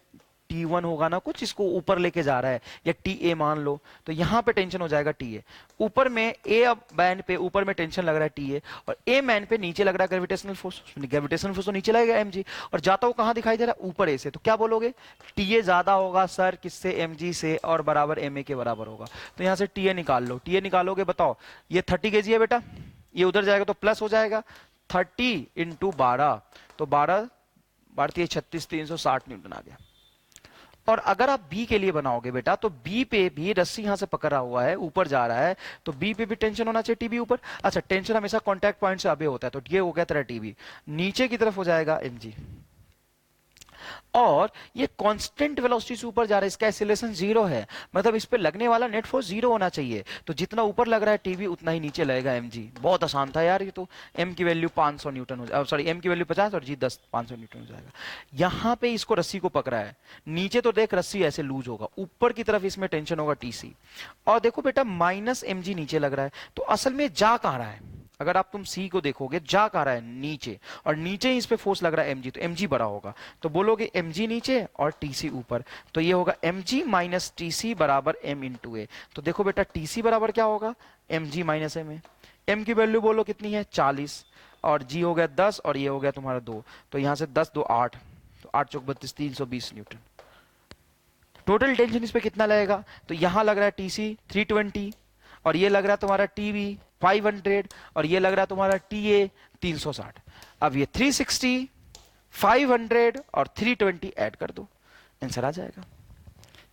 T1 होगा ना, कुछ इसको ऊपर लेके जा रहा है, या TA मान लो, तो यहां पे टेंशन हो जाएगा TA। ऊपर में A मैन पे ऊपर में टेंशन लग रहा है TA, और A मैन पे नीचे लग रहा है ग्रेविटेशनल फोर्स। ग्रेविटेशनल फोर्स तो नीचे लगेगा mg, और जाता हुआ कहां दिखाई दे रहा है? ऊपर A से। तो क्या बोलोगे? TA ज्यादा होगा सर किससे? mg से, और बराबर ma के बराबर होगा। तो यहां से TA निकाल लो। TA निकालोगे, बताओ ये 30 kg है बेटा, ये उधर जाएगा तो प्लस हो जाएगा 30 इंटू 12, तो 12 भारतीय 36 360 न्यूटन आ गया। और अगर आप बी के लिए बनाओगे बेटा, तो बी पे भी रस्सी यहां से पकड़ा हुआ है, ऊपर जा रहा है, तो बी पे भी टेंशन होना चाहिए टीबी ऊपर। अच्छा, टेंशन हमेशा कांटेक्ट पॉइंट से अबे होता है, तो ये हो गया तेरा टीबी, नीचे की तरफ हो जाएगा mg, और ये कांस्टेंट वेलोसिटी से ऊपर जा रहा है, इसका एक्सीलरेशन 0 है, मतलब इस पे लगने वाला नेट फोर्स 0 होना चाहिए। तो जितना ऊपर लग रहा है टीवी उतना ही नीचे लगेगा mg। बहुत आसान था यार ये तो। m की वैल्यू 500 न्यूटन हो जाएगा, सॉरी m की वैल्यू 50 और g 10, 500 न्यूटन हो जाएगा। यहां पे इसको रस्सी को पकड़ा है, नीचे तो देख रस्सी ऐसे लूज होगा, ऊपर की तरफ इसमें टेंशन होगा टीसी। और देखो बेटा माइनस mg नीचे लग रहा है, तो असल में जा कहां रहा है? अगर आप तुम सी को देखोगे, जा कहां रहा है? नीचे, और नीचे ही इस पे फोर्स लग रहा है mg, तो mg बड़ा होगा, तो बोलोगे mg नीचे और tc ऊपर, तो ये होगा mg माइनस tc बराबर m इंटू ए। तो देखो बेटा tc बराबर क्या होगा? mg माइनस m है। m की वैल्यू बोलो कितनी है? 40, और g हो गया 10, और ये हो गया तुम्हारा 2, तो यहां से 10 2 8, तो 8 चौक 32, 320 न्यूटन। टोटल टेंशन इस पे कितना लगेगा? तो यहां लग रहा है tc 320, और ये लग रहा है तुम्हारा tb 500, और ये लग रहा है तुम्हारा TA 360। अब ये 360, 500 और 320 ऐड कर दो, आंसर आ जाएगा।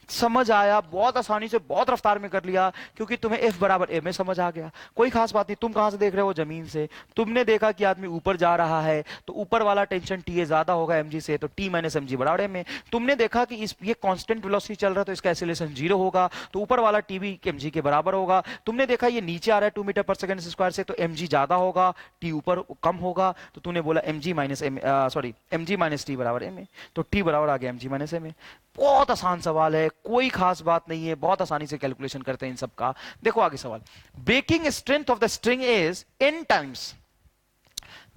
समझ आया, बहुत आसानी से बहुत रफ्तार में कर लिया, क्योंकि तुम्हें F बराबर m में समझ आ गया। कोई खास बात नहीं। तुम कहां से देख रहे हो? जमीन से। तुमने देखा कि आदमी ऊपर जा रहा है तो ऊपर वाला टेंशन TA ज्यादा होगा mg से, तो T माइनस mg बराबर m। तुमने देखा कि इस ये कांस्टेंट वेलोसिटी चल रहा है तो इसका एक्सीलरेशन 0 होगा, तो ऊपर वाला T भी mg के बराबर होगा। तुमने देखा ये नीचे आ रहा है 2 मीटर पर सेकंड स्क्वायर से, तो mg ज्यादा होगा, T ऊपर कम होगा, तो तूने बोला mg minus mg minus T बराबर m, तो T बराबर आ गया mg माइनस m। बहुत आसान सवाल है, कोई खास बात नहीं है, बहुत आसानी से कैलकुलेशन करते हैं इन सब का। देखो आगे सवाल, breaking strength of the string is n times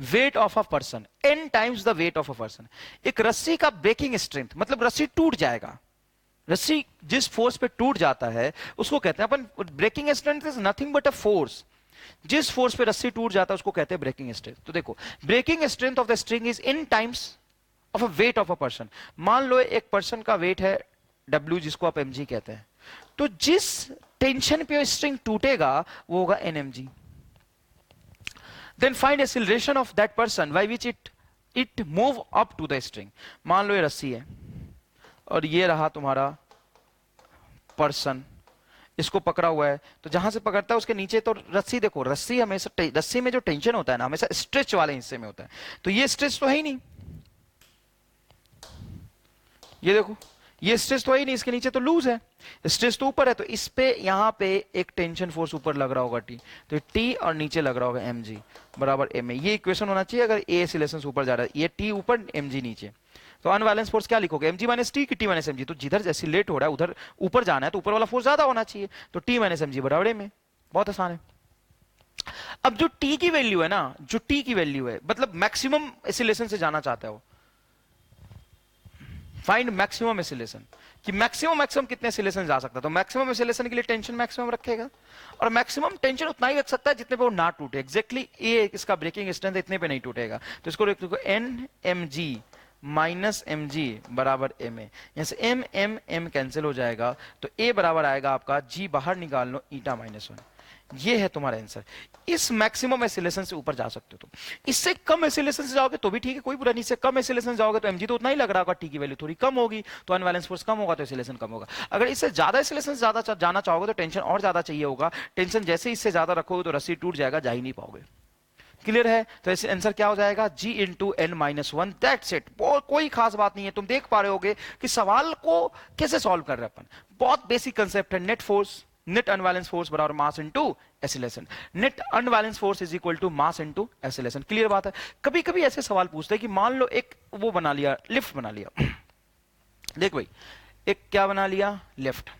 weight of a person, n times the weight of a person. एक रस्सी का ब्रेकिंग स्ट्रेंथ मतलब रस्सी टूट जाएगा, रस्सी जिस फोर्स पे टूट जाता है उसको कहते हैं अपन, breaking strength is nothing but a force. जिस फोर्स पे रस्सी टूट जाता है उसको कहते हैं ब्रेकिंग स्ट्रेंथ। तो देखो, breaking strength of the string is n times of a weight of a person. मान लो एक पर्सन का वेट है W, जिसको आप mg कहते हैं, तो जिस टेंशन पे स्ट्रिंग टूटेगा वो होगा nmg। Then find acceleration of that person by which it move up to the string. मान लो ये रस्सी है और ये रहा तुम्हारा पर्सन, इसको पकड़ा हुआ है, तो जहां से पकड़ता है उसके नीचे तो रस्सी, देखो रस्सी हमेशा, रस्सी में जो टेंशन होता है ना हमेशा स्ट्रेच वाले हिस्से में होता है, तो ये स्ट्रेच तो है ही नहीं, ये देखो ये स्ट्रेस तो है ही नहीं, इसके नीचे तो लूज है, स्ट्रेस तो ऊपर है, तो इस पे यहां पे एक टेंशन फोर्स ऊपर लग रहा होगा T, तो T और नीचे लग रहा होगा mg बराबर m। ये इक्वेशन होना चाहिए अगर A एक्सीलरेशन ऊपर जा रहा है, ये T ऊपर mg नीचे, तो अनबैलेंस फोर्स क्या लिखोगे? mg माइनस T की T माइनस mg, तो जिधर एक्सीलरेट हो रहा है उधर ऊपर जाना है तो ऊपर वाला फोर्स ज्यादा होना चाहिए, तो T माइनस mg बराबर m। बहुत आसान है। अब जो T की वैल्यू है ना, जो T की वैल्यू है मतलब मैक्सिमम एक्सीलरेशन से जाना चाहता है वो, फाइंड मैक्सिमम एक्सीलरेशन, कि मैक्सिमम कितने एक्सीलरेशन जा सकता है, तो मैक्सिमम एक्सीलरेशन के लिए टेंशन मैक्सिमम रखेगा, और मैक्सिमम टेंशन उतना ही रख सकता है जितने पे वो ना टूटे। एग्जैक्टली ये इसका ब्रेकिंग स्ट्रेंथ इतने पे नहीं टूटेगा, तो इसको लिख दो nmg माइनस mg बराबर ma। यहां से m कैंसिल हो जाएगा, तो a बराबर आएगा आपका, g बाहर निकाल लो, ईटा माइनस 1। ये है तुम्हारा आंसर। इस मैक्सिमम एक्सीलरेशन से ऊपर जा सकते हो तुम, इससे कम एक्सीलरेशन से जाओगे तो भी ठीक है, कोई बुरा नहीं, इससे कम एक्सीलरेशन से जाओगे तो mg तो उतना ही लग रहा होगा, T की वैल्यू थोड़ी कम होगी तो अनबैलेंस फोर्स कम होगा तो एक्सीलरेशन कम होगा। अगर इससे ज्यादा एक्सीलरेशन से ज्यादा जाना चाहोगे तो टेंशन और ज्यादा चाहिए होगा, टेंशन जैसे इससे ज्यादा रखोगे तो रस्सी टूट जाएगा, जा ही नहीं पाओगे। क्लियर है? तो ऐसे आंसर क्या हो जाएगा? g into n minus 1, that's it. कोई खास बात नहीं है। तुम देख पा रहे होगे कि सवाल को कैसे सॉल्व कर रहे हैं अपन, बहुत बेसिक कंसेप्ट है। Net force, net unbalance force बराबर mass into acceleration, net unbalance force is equal to mass into acceleration. Clear बात है? कभी कभी ऐसे सवाल पूछते हैं कि मान लो एक वो बना लिया, लिफ्ट बना लिया, देख भाई एक क्या बना लिया, लिफ्ट,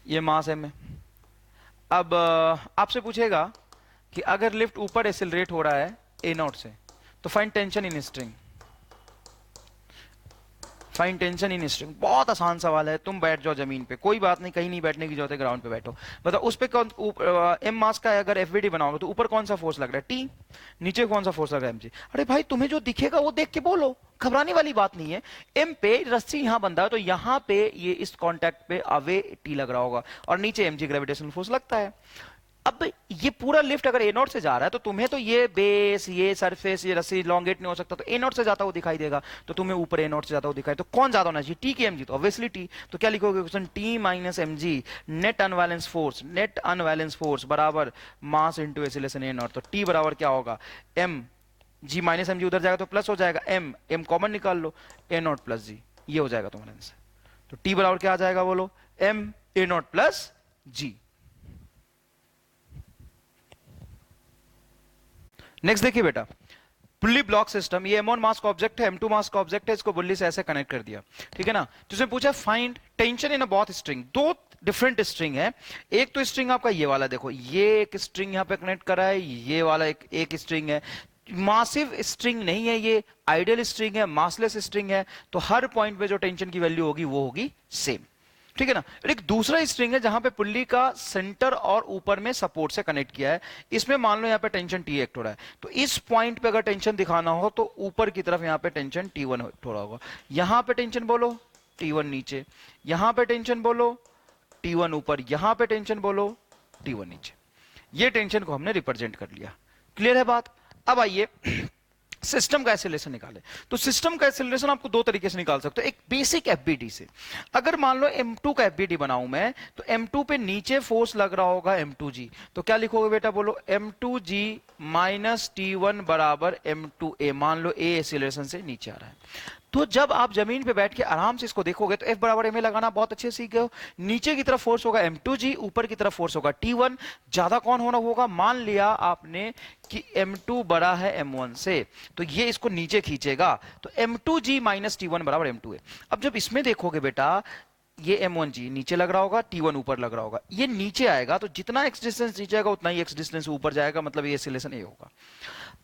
ये मास है में। अब आपसे पूछेगा कि अगर लिफ्ट ऊपर एक्सेलरेट हो रहा है A0 से, तो find tension in string, find tension in string. बहुत आसान सवाल है, तुम बैठ जाओ जमीन पे, कोई बात नहीं, कहीं नहीं बैठने की जरूरत है, ग्राउंड पे बैठो। बताओ उस पे कौन m मास का है, अगर FVD बनाओगे तो ऊपर कौन सा फोर्स लग रहा है, T, नीचे कौन सा फोर्स लग रहा है, mg। अरे भाई तुम्हें जो दिखेगा वो देख के बोलो, घबराने वाली बात नहीं है। m पे रस्सी यहां बंधा है तो यहां पे ये इस कॉन्टैक्ट पे अवे T लग रहा होगा और नीचे mg ग्रेविटेशनल फोर्स लगता है। अब ये पूरा लिफ्ट अगर A0 से जा रहा है तो तुम्हें तो ये बेस, ये सरफेस, ये रस्सी लॉन्गेट नहीं हो सकता, तो A0 से जाता हुआ दिखाई देगा, तो तुम्हें ऊपर A0 से जाता हुआ दिखाई, तो कौन ज्यादा होना चाहिए, T की mg? तो ऑब्वियसली T। तो क्या लिखोगे question, T minus mg net unbalance force, net unbalance force बराबर मास इंटू एक्सीलरेशन A0। तो T बराबर क्या होगा, m g माइनस mg, उधर जाएगा तो प्लस हो जाएगा, m कॉमन निकाल लो, A0 प्लस g, ये हो जाएगा तुम्हारा आंसर। तो T बराबर क्या आ जाएगा बोलो, m A0 plus g। Next देखिए बेटा, पुल्ली ब्लॉक सिस्टम, ये m1 मास का ऑब्जेक्ट है, m2 मास का ऑब्जेक्ट है, इसको बुल्ली से ऐसे कनेक्ट कर दिया, ठीक है ना। तो उसने पूछा find tension in a both string. दो डिफरेंट स्ट्रिंग है, एक तो स्ट्रिंग आपका ये वाला, देखो ये एक स्ट्रिंग यहां पे कनेक्ट करा है, ये वाला एक स्ट्रिंग है, मासिव स्ट्रिंग नहीं है, ये आइडियल स्ट्रिंग है, मासलेस स्ट्रिंग है, तो हर पॉइंट पे जो टेंशन की वैल्यू होगी वो होगी सेम, ठीक है ना। एक दूसरा स्ट्रिंग है जहां पे पुल्ली का सेंटर और ऊपर में सपोर्ट से कनेक्ट किया है, इसमें मान लो यहां पे टेंशन T एक्ट हो रहा है, तो इस पॉइंट पे अगर टेंशन दिखाना हो तो ऊपर की तरफ यहां पे टेंशन T1 एक्ट हो रहा होगा, यहां पे टेंशन बोलो T1 नीचे, यहां पे टेंशन बोलो T1 ऊपर, यहां पे टेंशन बोलो T1 नीचे। ये टेंशन को हमने रिप्रेजेंट कर लिया। क्लियर है बात? अब आइए सिस्टम का एक्सेलरेशन निकाले, तो सिस्टम का एक्सेलरेशन आपको दो तरीके से निकाल सकते हो। एक बेसिक एफबीडी से, अगर मान लो m2 का एफबीडी बनाऊं मैं, तो m2 पे नीचे फोर्स लग रहा होगा m2g, तो क्या लिखोगे बेटा, बोलो m2g माइनस t1 बराबर m2a। मान लो a एक्सेलरेशन से नीचे आ रहा है, तो जब आप जमीन पे बैठ के आराम से इसको देखोगे तो F बराबर ma लगाना बहुत अच्छे से सीख गए हो। नीचे की तरफ फोर्स होगा m2g, ऊपर की तरफ फोर्स होगा t1। ज्यादा कौन होना होगा, मान लिया आपने कि m2 बड़ा है m1 से, तो ये इसको नीचे खींचेगा, तो m2g माइनस t1 बराबर m2a। अब जब इसमें देखोगे बेटा, ये m1g नीचे लग रहा होगा, t1 ऊपर लग रहा होगा, ये नीचे आएगा तो जितना x डिस्टेंस नीचे आएगा उतना ही x डिस्टेंस ऊपर जाएगा, मतलब ये एक्सेलरेशन a होगा।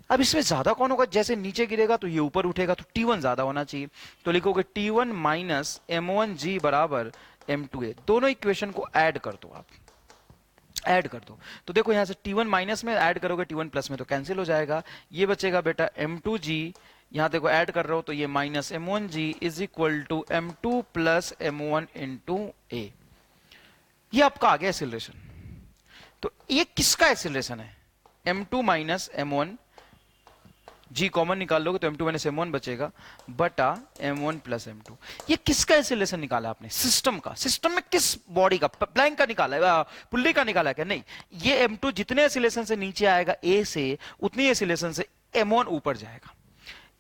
अब इसमें ज्यादा कौन होगा, जैसे नीचे गिरेगा तो ये ऊपर उठेगा, तो t1 ज्यादा होना चाहिए, तो लिखोगे t1 माइनस m1g बराबर m2a। दोनों इक्वेशन को ऐड कर दो, आप ऐड कर दो, तो देखो यहां से t1 माइनस में ऐड करोगे t1 प्लस में तो कैंसिल हो जाएगा, ये बचेगा बेटा m2g, यहां देखो ऐड कर रहे हो तो ये minus m1g is equal to m2 plus m1 into a। ये आपका आ गया एक्सेलरेशन। तो ये किसका एक्सेलरेशन है, m2 माइनस m1, जी कॉमन निकाल लोगे तो m2 माइनस m1 बचेगा बटा m1 प्लस m2। ये किसका एक्सेलरेशन निकाला आपने, सिस्टम का। सिस्टम में किस बॉडी का, प्लैंक का निकाला है, पुल्ली का निकाला है क्या, नहीं, ये m2 जितने एक्सेलरेशन से नीचे आएगा a से, उतनी एक्सेलरेशन से m1 ऊपर जाएगा।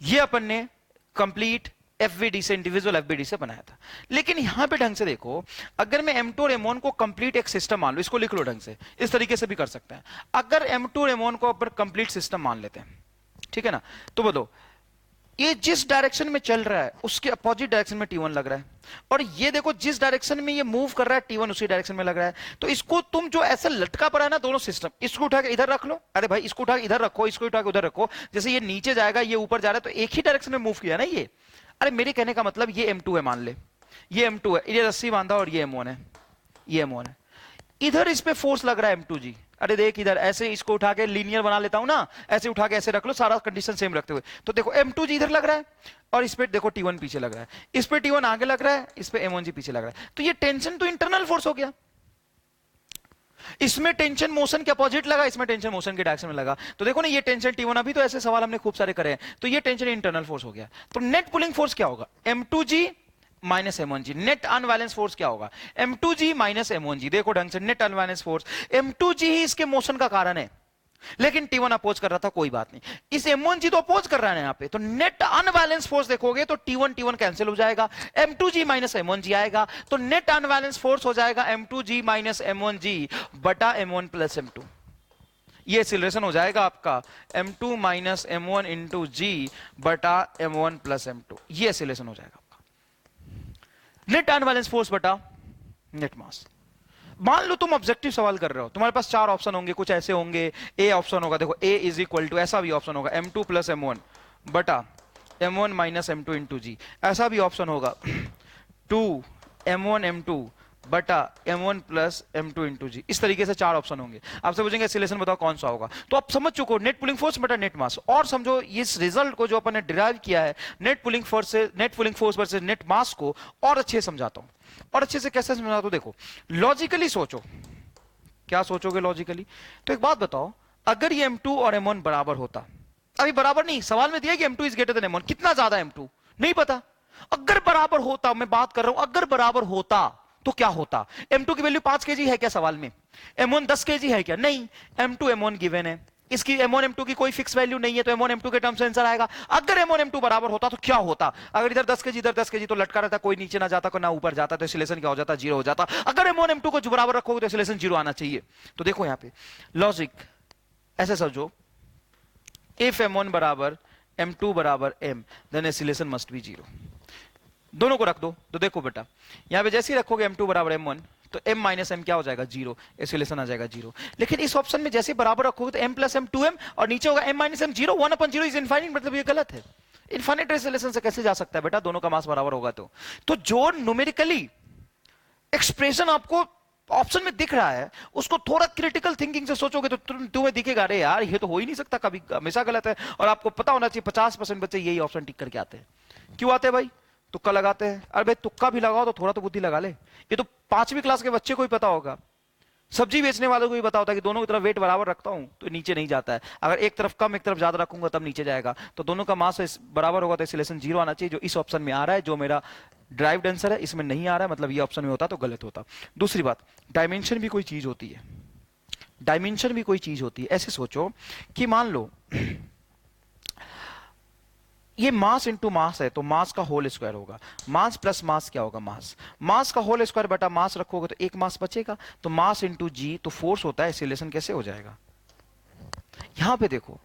ये अपन ने कंप्लीट एफवीडी से, इंडिविजुअल एफबीडी से बनाया था। लेकिन यहां पे ढंग से देखो, अगर मैं m2 और m1 को कंप्लीट एक सिस्टम मान लो, इसको लिख लो ढंग से, इस तरीके से भी कर सकते हैं। अगर m2 और m1 को अपन कंप्लीट सिस्टम मान लेते हैं, ठीक है ना, तो बोलो ये जिस डायरेक्शन में चल रहा है उसके अपोजिट डायरेक्शन में t1 लग रहा है, और ये देखो जिस डायरेक्शन में ये मूव कर रहा है t1 उसी डायरेक्शन में लग रहा है। तो इसको तुम जो ऐसा लटका पड़ा है ना दोनों सिस्टम, इसको उठा के इधर रख लो, अरे भाई इसको उठा के इधर रखो, इसको उठा के उधर रखो, जैसे ये नीचे जाएगा ये ऊपर जा रहा है, तो एक ही डायरेक्शन में मूव किया ना ये। अरे मेरे कहने का मतलब ये m2 है, मान ले ये m2 है, ये रस्सी बांधा और ये m1 है, ये m1 है, इधर इस पे फोर्स लग रहा है m2g। अरे देख इधर ऐसे इसको उठा के लीनियर बना लेता हूं ना, ऐसे उठा के ऐसे रख लो, सारा कंडीशन सेम रखते हुए, तो देखो m2g इधर लग रहा है और इस पे देखो t1 पीछे लग रहा है, इस पे t1 आगे लग रहा है, इस पे m1g पीछे लग रहा है, तो ये टेंशन तो इंटरनल फोर्स हो गया। इसमें टेंशन मोशन के अपोजिट लगा, इसमें टेंशन मोशन के डायरेक्शन में लगा, तो देखो ना ये टेंशन t1, अभी तो ऐसे सवाल हमने खूब सारे करे हैं, तो ये टेंशन इंटरनल फोर्स हो गया। तो नेट पुलिंग फोर्स क्या होगा, m2g minus m1g। Net unbalance force क्या होगा, m2g माइनस m1g। देखो ढंग से, नेट अनबैलेंस फोर्स m2g ही इसके मोशन का कारण है, लेकिन t1 अपोज कर रहा था, कोई बात नहीं, इस m1g तो अपोज कर रहा है यहाँ पे, तो नेट अनबैलेंस फोर्स देखोगे तो t1 कैंसिल हो जाएगा, m2g माइनस m1g आएगा, तो नेट अनबैलेंस फोर्स हो जाएगा m2g माइनस m1g बटा m1 प्लस m2। ये एक्सीलरेशन हो जाएगा आपका m2 minus m1 into g बटा m1 प्लस m2। ये एक्सीलरेशन हो जाएगा नेट अनबैलेंस फोर्स बटा नेट मास। मान लो तुम ऑब्जेक्टिव सवाल कर रहे हो, तुम्हारे पास चार ऑप्शन होंगे, कुछ ऐसे होंगे, ए ऑप्शन होगा, देखो ए इज इक्वल टू, ऐसा भी ऑप्शन होगा m2 प्लस m1 बटा m1 माइनस m2 इंटू जी, ऐसा भी ऑप्शन होगा 2 m1 m2 बटा m1 प्लस m2 इंटू जी। इस तरीके से चार ऑप्शन होंगे, आपसे पूछेंगे एक्सीलरेशन बताओ कौन सा होगा, तो आप समझ चुको नेट पुलिंग फोर्स बटा नेट मास। और समझो इस रिजल्ट को जो अपन ने डिराइव किया है नेट पुलिंग फोर्स से, net pulling force versus net mass को, और अच्छे से समझाता हूं। और अच्छे से कैसे समझाता हूं, देखो लॉजिकली सोचो, क्या सोचोगे लॉजिकली, तो एक बात बताओ, अगर ये m2 और m1 बराबर होता, अभी बराबर नहीं, सवाल में दिया कि m2 is greater than m1, कितना ज्यादा m2 नहीं पता, अगर बराबर होता, मैं बात कर रहा हूं अगर बराबर होता तो क्या होता, m2 की वैल्यू 5 kg है क्या सवाल में, m1 10 kg है क्या, नहीं, m2 m1 गिवन है, इसकी m1 m2 की कोई फिक्स वैल्यू नहीं है, तो m1 m2 के टर्म्स में आंसर आएगा। अगर m1 m2 बराबर होता तो क्या होता, अगर इधर 10 kg इधर 10 kg तो लटका रहता, कोई नीचे ना जाता, कोई ना ऊपर जाता, तो एक्सीलरेशन क्या हो जाता, जीरो हो जाता। अगर m1 m2 को बराबर रखोगे तो एक्सीलरेशन जीरो आना चाहिए। तो देखो यहां पे लॉजिक ऐसे समझो, इफ m1 बराबर m2 बराबर m then acceleration must be zero. दोनों को रख दो, तो देखो बेटा यहां पे जैसे ही रखोगे m2 बराबर m1 तो m माइनस m क्या हो जाएगा, जीरो, एक्सीलरेशन आ जाएगा जीरो। लेकिन इस ऑप्शन में जैसे बराबर रखोगे तो m प्लस m 2m और नीचे होगा m minus m zero, 1/0 is infinite, मतलब ये गलत है। इनफाइनाइट एक्सीलरेशन से कैसे जा सकता है बेटा, दोनों का मास बराबर होगा तो जो न्यूमेरिकली एक्सप्रेशन आपको ऑप्शन में दिख रहा है उसको थोड़ा क्रिटिकल थिंकिंग से सोचोगे तो तुम्हें दिखेगा अरे यार ये तो हो ही नहीं सकता, कभी हमेशा गलत है। और आपको पता होना चाहिए 50% बच्चे यही ऑप्शन टिक करके आते हैं। क्यों आते हैं भाई, तुक्का लगाते हैं। अरे भाई तुक्का भी लगाओ तो थोड़ा तो बुद्धि लगा ले, ये तो 5वीं क्लास के बच्चे को ही पता होगा। सब्जी बेचने वालों को भी पता होता है कि दोनों की तरफ वेट बराबर रखता हूं तो नीचे नहीं जाता है, अगर एक तरफ कम एक तरफ ज्यादा रखूंगा तब नीचे जाएगा। तो दोनों का मास बराबर होगा तो एक्सीलरेशन 0 आना चाहिए, जो इस ऑप्शन में आ रहा है, जो मेरा ड्राइव्ड आंसर है इसमें नहीं आ रहा है, मतलब ये ऑप्शन में होता तो गलत होता। दूसरी बात, डायमेंशन भी कोई चीज होती है, डायमेंशन भी कोई चीज होती है। ऐसे सोचो कि मान लो ये मास इंटू मास है तो मास का होल स्क्वायर होगा, मास प्लस मास क्या होगा, मास, मास का होल स्क्वायर बटा मास रखोगे तो एक मास बचेगा, तो मास इंटू जी, तो फोर्स होता है, एक्सीलरेशन कैसे हो जाएगा। यहां पे देखो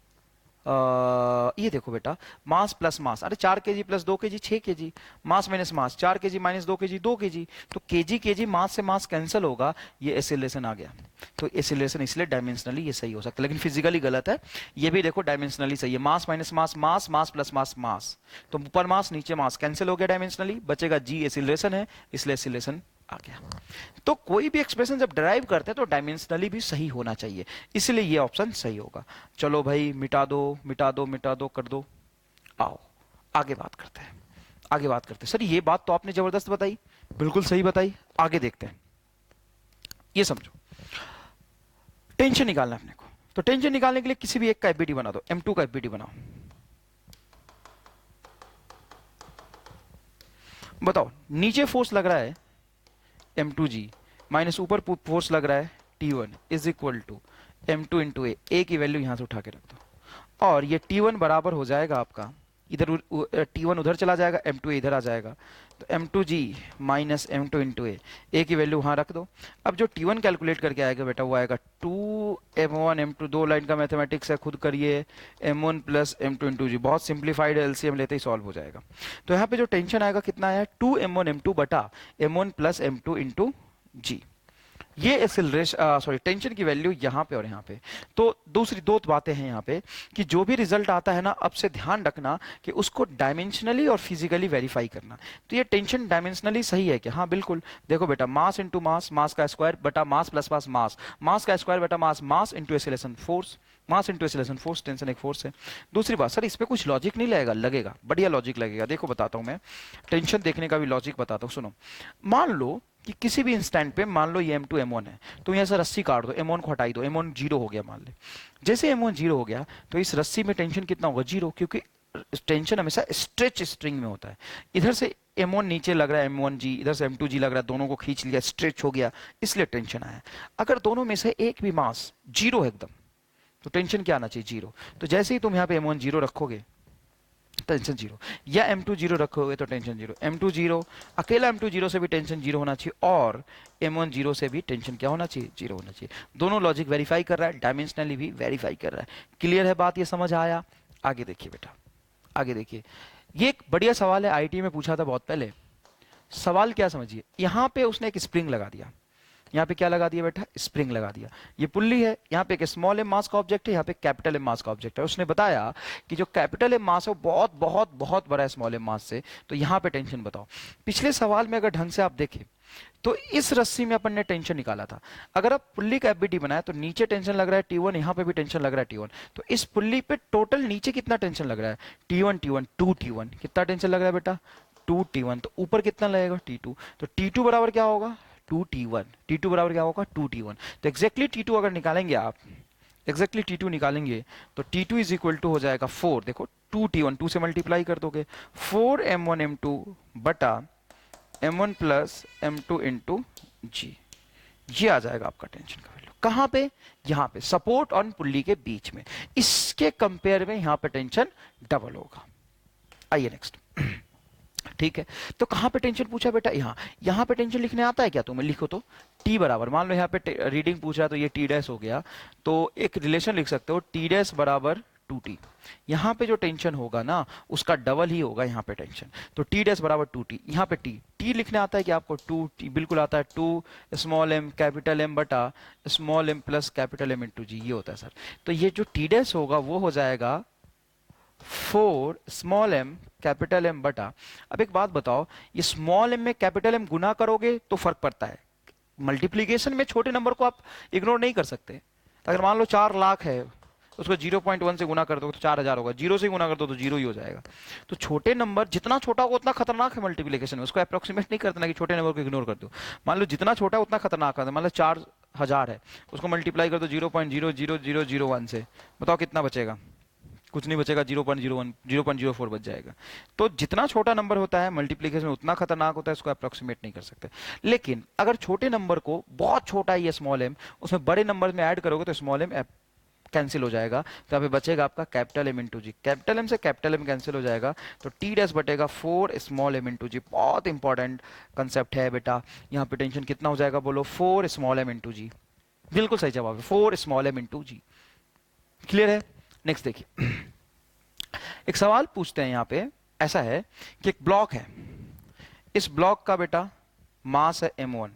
ये देखो बेटा, मास प्लस मास, अरे 4 kg plus 2 kg 6 kg, mass minus mass 4 kg minus 2 kg 2 kg, तो केजी केजी मास से मास कैंसिल होगा, ये एक्सीलरेशन आ गया। तो एक्सीलरेशन इसलिए डायमेंशनली ये सही हो सकता है, लेकिन फिजिकली गलत है। ये भी देखो डायमेंशनली सही है, मास माइनस मास मास, मास प्लस मास मास, तो ऊपर मास नीचे मास कैंसिल हो गया, डायमेंशनली बचेगा जी, एक्सीलरेशन है, इसलिए एक्सीलरेशन आ गया। तो कोई भी एक्सप्रेशन जब ड्राइव करते हैं तो डायमेंशनली भी सही होना चाहिए, इसलिए ये ऑप्शन सही होगा। चलो भाई मिटा दो मिटा दो मिटा दो कर दो, आओ आगे बात करते हैं, आगे बात करते हैं। सर ये बात तो आपने जबरदस्त बताई, बिल्कुल सही बताई, आगे देखते हैं। ये समझो, टेंशन निकालना है अपने को, तो टेंशन निकालने के लिए किसी भी एक का एफबीडी बना दो, M2 का एफबीडी बनाओ। बताओ, नीचे फोर्स लग रहा है M2G माइनस ऊपर फोर्स लग रहा है T1 is equal to M2 into a की वैल्यू यहां से उठा के रख दो, और ये T1 बराबर हो जाएगा आपका, इधर T1 उधर चला जाएगा, M2 इधर आ जाएगा, तो M2G minus M2 into a की वैल्यू वहां रख दो। अब जो T1 कैलकुलेट करके आएगा बेटा वो आएगा 2m1 M2, दो लाइन का मैथमेटिक्स है, खुद करिए, M1 plus M2 into g, बहुत सिंप्लीफाइड एलसीएम लेते ही सॉल्व हो जाएगा। तो यहाँ पे जो टेंशन आएगा कितना आया, 2m1 M2 बटा M1 plus M2 into g, ये एक्सेलरेशन सॉरी टेंशन की वैल्यू यहाँ पे और यहाँ पे। तो दूसरी दो बातें हैं यहाँ पे कि जो भी रिजल्ट आता है ना, अब से ध्यान रखना कि उसको डायमेंशनली और फिजिकली वेरीफाई करना। तो ये टेंशन डायमेंशनली सही है क्या, हाँ बिल्कुल। देखो बेटा, मास इंटू मास, मास का स्क्वायर बटा मास प्लस मास मास, मास का स्क्वायर बटा mass, mass into acceleration force, mass into acceleration force, tension एक फोर्स है। दूसरी बात, सर इस पे कुछ लॉजिक नहीं लगेगा, लगेगा, बढ़िया लॉजिक लगेगा। देखो बताता हूं मैं, टेंशन देखने का भी लॉजिक बताता हूं, सुनो। मान लो कि किसी भी इंस्टेंट पे, मान लो ये M2 M1 है, तो यहाँ से रस्सी काट दो, M1 को हटाई दो, M1 जीरो हो गया मान ले। जैसे M1 जीरो हो गया तो इस रस्सी में टेंशन कितना होगा, जीरो, क्योंकि टेंशन हमेशा स्ट्रेच स्ट्रिंग में होता है। इधर से M1 नीचे लग रहा है M1G, इधर से M2G लग रहा है, दोनों को खींच लिया, स्ट्रेच हो गया, इसलिए टेंशन आया। अगर दोनों में से एक भी मास जीरो है एकदम, तो टेंशन क्या आना चाहिए, जीरो। तो जैसे ही तुम यहाँ पे M1 जीरो रखोगे टेंशन जीरो, या M2 जीरो रखोगे तो टेंशन जीरो, M2 जीरो, अकेला M2 जीरो से भी टेंशन जीरो होना चाहिए, और M1 जीरो से भी टेंशन क्या होना चाहिए, जीरो होना चाहिए। दोनों लॉजिक वेरीफाई कर रहा है, डायमेंशनली भी वेरीफाई कर रहा है। क्लियर है बात, ये समझ आया। आगे देखिए बेटा, आगे देखिए, ये एक बढ़िया सवाल है, आईटी में पूछा था बहुत पहले। सवाल क्या समझिए, यहां पे उसने एक स्प्रिंग लगा दिया, यहाँ पे क्या लगा दिया बेटा, स्प्रिंग लगा दिया, ये पुल्ली है, यहाँ पे एक स्मॉल एम मास का ऑब्जेक्ट है, यहाँ पे कैपिटल एम मास का ऑब्जेक्ट है। उसने बताया कि जो कैपिटल एम मास है वो बहुत बहुत बहुत बड़ा है स्मॉल एम मास से, तो यहाँ पे टेंशन बताओ। पिछले सवाल में अगर ढंग से आप देखें तो इस रस्सी में अपन ने टेंशन निकाला था। अगर आप पुल्ली का एफबीडी बनाए तो नीचे टेंशन लग रहा है T1, यहाँ पे भी टेंशन लग रहा है T1, तो इस पुल्ली पे टोटल नीचे कितना टेंशन लग रहा है, T1 T1 2T1, कितना टेंशन लग रहा है बेटा, 2T1, तो ऊपर कितना लगेगा T2, तो T2 बराबर क्या होगा, 2T1, T2 बराबर क्या होगा, 2T1। तो एग्जैक्टली T2 अगर निकालेंगे आप, एग्जैक्टली T2 निकालेंगे तो T2 इज इक्वल टू हो जाएगा 4, देखो 2T1, 2 से मल्टीप्लाई कर दोगे, 4m1 m2 बटा m1 plus m2 into g, ये आ जाएगा आपका टेंशन का वैल्यू। कहां पे, यहां पे सपोर्ट और पुल्ली के बीच में, इसके कंपेयर में यहां पे टेंशन डबल होगा। आइए नेक्स्ट, ठीक है। तो कहां पे टेंशन पूछा बेटा, यहां पे टेंशन लिखने आता है क्या तुम्हें, लिखो तो T बराबर, मान लो यहाँ पे रीडिंग पूछ रहा है तो ये T डैश हो गया, तो एक रिलेशन लिख सकते हो T डैश बराबर 2T। यहाँ पे जो टेंशन होगा ना उसका डबल ही होगा यहाँ पे टेंशन, तो T डैश बराबर 2T। यहाँ पे T लिखने आता है कि आपको 2T, बिल्कुल आता है, 2 स्मॉल m कैपिटल M बटा small m plus capital M into g, ये होता है सर। तो ये जो T डैश होगा वो हो जाएगा 4 स्मॉल m कैपिटल M बटा, अब एक बात बताओ, ये स्मॉल m में कैपिटल M गुना करोगे तो फर्क पड़ता है, मल्टीप्लीकेशन में छोटे नंबर को आप इग्नोर नहीं कर सकते। अगर मान लो 4 लाख है, उसको 0.1 से गुना कर दोगे तो 4000 होगा, 0 से गुना कर दो तो 0 ही हो जाएगा। तो छोटे नंबर जितना छोटा होगा उतना खतरनाक है मल्टीप्लीकेशन में, उसको अप्रोक्सीमेट नहीं करना कि छोटे नंबर को इग्नोर कर दो। मान लो जितना छोटा है उतना खतरनाक है, मान लो 4 1000 है, उसको मल्टीप्लाई कर दो 0.00001 से, बताओ कितना बचेगा? कुछ नहीं बचेगा, 0.01 0.04 बच जाएगा। तो जितना छोटा नंबर होता है मल्टीप्लिकेशन उतना खतरनाक होता है, इसको अप्रोक्सीमेट नहीं कर सकते। लेकिन अगर छोटे नंबर को, बहुत छोटा है ये स्मॉल एम, उसमें बड़े नंबर में ऐड करोगे तो स्मॉल एम कैंसिल हो जाएगा, तो यहाँ पे बचेगा आपका capital M into g. Capital M से कैपिटल एम कैंसिल हो जाएगा, तो टी डैश बटेगा 4 स्मॉल एम इंटू जी। बहुत इंपॉर्टेंट कंसेप्ट है बेटा। यहाँ पे टेंशन कितना हो जाएगा बोलो? 4 स्मॉल एम इंटू जी। बिल्कुल सही जवाब है, 4 स्मॉल एम इंटू जी। क्लियर है? नेक्स्ट देखिए, एक सवाल पूछते हैं यहाँ पे। ऐसा है कि एक ब्लॉक है, इस ब्लॉक का बेटा मास है m1,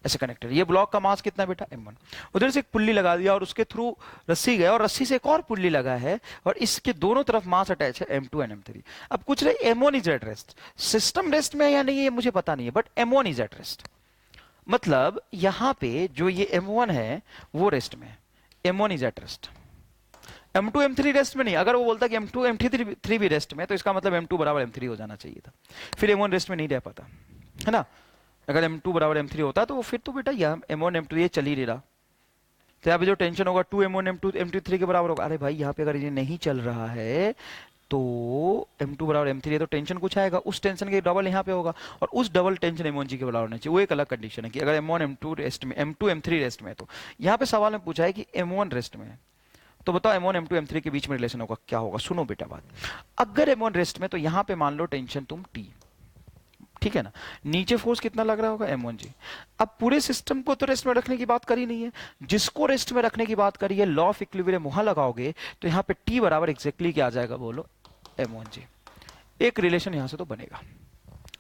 ऐसे कनेक्टेड। ये ब्लॉक का मास कितना है बेटा? m1। उधर से एक पुल्ली लगा दिया और उसके थ्रू रस्सी गया और रस्सी से एक और पुल्ली लगा है और इसके दोनों तरफ मास अटैच है m2 एंड m3। अब कुछ रहे m1 is at rest. System rest में है या नहीं ये मुझे पता नहीं है, but m1 is at rest. मतलब यहां पे जो ये m1 है वो रेस्ट में है, m1 is at rest. m2 m3 rest में नहीं। अगर वो बोलता कि m2 m3 भी रेस्ट में, तो इसका मतलब m2 बराबर m3 हो जाना चाहिए था, फिर m1 रेस्ट में नहीं रह पाता, है ना? अगर m2 बराबर m3 होता तो फिर तो बेटा यह m1 m2 ये चल ही रहा, तो यहाँ पे जो टेंशन होगा 2 m1 m2 m3 के बराबर होगा। अरे भाई यहाँ पे अगर ये नहीं चल रहा है तो m2 बराबर m3 है, तो टेंशन कुछ आएगा, उस टेंशन के डबल यहाँ पे होगा और उस डबल टेंशन m1g के बराबर होना चाहिए। वो एक अलग कंडीशन है कि अगर m1 m2 रेस्ट में, m2 m3 रेस्ट में है। तो यहाँ पे सवाल में पूछा है कि m1 रेस्ट में है, तो बताओ m1 m2 m3 के बीच में रिलेशन होगा क्या होगा? सुनो बेटा बात, अगर m1 रेस्ट में तो यहां पे मान लो टेंशन तुम T, ठीक है ना? नीचे फोर्स कितना लग रहा होगा? m1g। अब पूरे सिस्टम को तो रेस्ट में रखने की बात करी नहीं है, जिसको रेस्ट में रखने की बात करी है लॉ ऑफ इक्विलिब्रियम वहां लगाओगे तो यहाँ पे T बराबर एग्जैक्टली क्या आ जाएगा बोलो? m1g। एक रिलेशन यहां से तो बनेगा।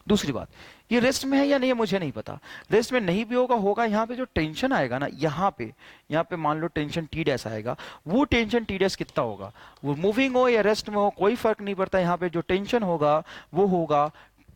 दूसरी बात, ये रेस्ट में है या नहीं है मुझे नहीं पता, रेस्ट में नहीं भी होगा, होगा यहाँ पे जो टेंशन आएगा ना, यहाँ पे मान लो टेंशन टी डैश आएगा, वो टेंशन टी डैश कितना होगा? वो मूविंग हो या रेस्ट में हो कोई फर्क नहीं पड़ता, यहाँ पे जो टेंशन होगा वो होगा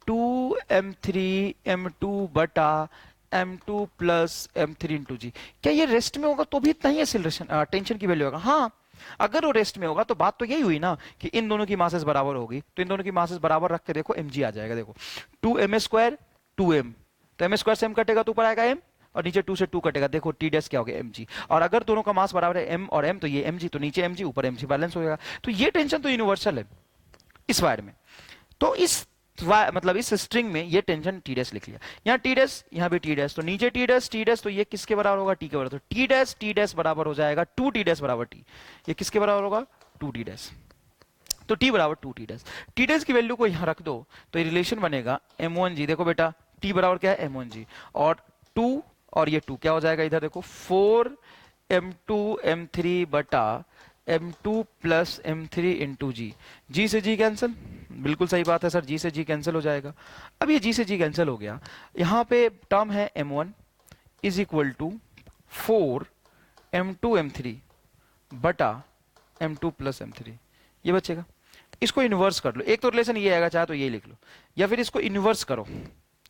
2m3 m2 बटा m2 प्लस m3 इंटू जी। क्या ये रेस्ट में होगा तो भी इतना ही एक्सीलरेशन टेंशन की वैल्यू होगा? हाँ, अगर वो रेस्ट में होगा तो बात तो यही हुई ना कि इन दोनों की मासेस बराबर होगी, तो इन दोनों की मासेस बराबर रख के देखो mg आ जाएगा। देखो 2m² 2m, तो m² से m कटेगा तो ऊपर आएगा m और नीचे 2 से 2 कटेगा, देखो टी डैश क्या हो गया? mg। और अगर दोनों का मास बराबर है m और m, तो ये mg, तो नीचे mg ऊपर mg, बैलेंस हो जाएगा। तो ये टेंशन तो यूनिवर्सल है इस वायर में, तो इस मतलब इस स्ट्रिंग में ये टेंशन टी डैश लिख लिया। यहाँ टी डैश, यहाँ भी टी डैश, तो नीचे टी डैश, तो ये किसके बराबर होगा? टी के बराबर। तो टी डैश बराबर हो जाएगा 2 टी डैश बराबर टी। ये किसके बराबर होगा? 2 टी डैश। तो टी बराबर 2 टी डैश। टी डैश की वैल्यू को यहाँ रख दो तो ये रिलेशन बनेगा m1g। देखो बेटा टी बराबर क्या है? m1g, और 2 और ये 2 क्या हो जाएगा? इधर देखो 4 m2 m3 बटा m2 प्लस m3 इंटू जी। जी से जी कैंसिल, बिल्कुल सही बात है सर, जी से जी कैंसिल हो जाएगा। अब ये जी से जी कैंसिल हो गया, यहाँ पे टर्म है m1 is equal to 4 m2 m3 बटा m2 प्लस m3, ये बचेगा। इसको इन्वर्स कर लो, एक तो रिलेशन ये आएगा, चाहे तो ये लिख लो, या फिर इसको इन्वर्स करो।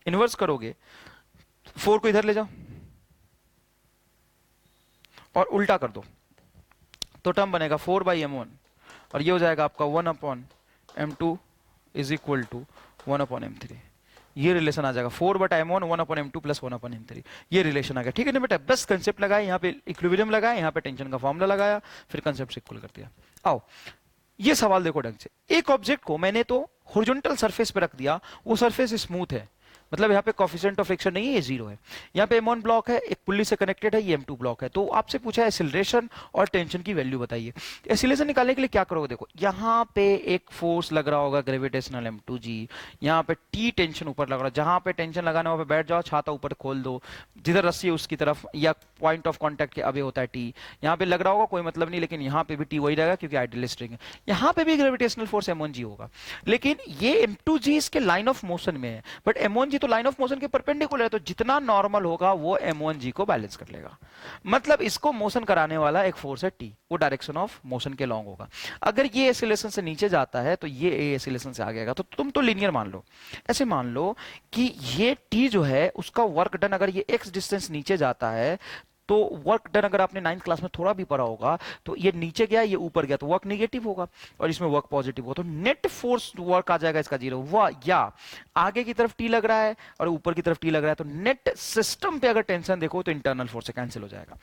इन्वर्स करोगे 4 को इधर ले जाओ और उल्टा कर दो, तो टर्म बनेगा 4 बाई m1 और ये हो जाएगा आपका 1 upon m2 is equal to 1 upon m3। ये रिलेशन आ जाएगा 4 बटा m1 1 upon m2 plus 1 upon m3, ये रिलेशन आ गया। ठीक है ना बेटा? बस कंसेप्ट लगाया, यहाँ पे इक्विलिब्रियम लगाया, यहाँ पे टेंशन का फॉर्मूला लगाया, फिर कंसेप्ट से इक्वल कर दिया। आओ ये सवाल देखो ढंग से, एक ऑब्जेक्ट को मैंने तो हॉरिजॉन्टल सरफेस पे रख दिया, वो सरफेस स्मूथ है, मतलब यहाँ पे कोफिशिएंट ऑफ फ्रिक्शन नहीं है, ये 0 है। यहाँ पे m1 ब्लॉक है, एक पुल्ली से कनेक्टेड है, ये m2 ब्लॉक है। तो आपसे पूछा है एक्सीलरेशन और टेंशन की वैल्यू बताइए। एक्सीलरेशन निकालने के लिए क्या करोगे? देखो यहाँ पे एक फोर्स लग रहा होगा ग्रेविटेशनल m2g, यहाँ पे t टेंशन ऊपर लग रहा है, जहां पे टेंशन लगाना वहां पे बैठ जाओ, छाता ऊपर खोल दो, जिधर रस्सी है उसकी तरफ, या पॉइंट ऑफ कॉन्टैक्ट के अवे होता है t। यहाँ पे लग रहा होगा कोई मतलब नहीं, लेकिन यहाँ पे भी t वही रहेगा क्योंकि आइडियल स्ट्रिंग है। यहाँ पे भी ग्रेविटेशनल फोर्स m1g होगा, लेकिन ये m2g इसके लाइन ऑफ मोशन में है, बट m1g तो लाइन ऑफ मोशन के परपेंडिकुलर है, तो जितना नॉर्मल होगा वो m1g को बैलेंस कर लेगा। मतलब इसको मोशन कराने वाला एक फोर्स है t, वो डायरेक्शन ऑफ मोशन के लॉन्ग होगा। अगर ये एक्सीलरेशन से नीचे जाता है तो ये एक्सीलरेशन से आगे आएगा, तो तुम तो लीनियर मान लो। ऐसे मान लो कि ये t जो है उसका वर्क डन अगर ये x डिस्टेंस नीचे जाता है तो वर्क डन अगर आपने 9th क्लास में थोड़ा भी पढ़ा होगा तो ये नीचे गया ये ऊपर गया तो वर्क निगेटिव होगा और इसमें वर्क पॉजिटिव होगा, तो नेट फोर्स वर्क आ जाएगा इसका 0। वाह, या आगे की तरफ टी लग रहा है और ऊपर की तरफ टी लग रहा है तो नेट सिस्टम पे अगर टेंशन देखो तो इंटरनल फोर्स से कैंसिल हो जाएगा।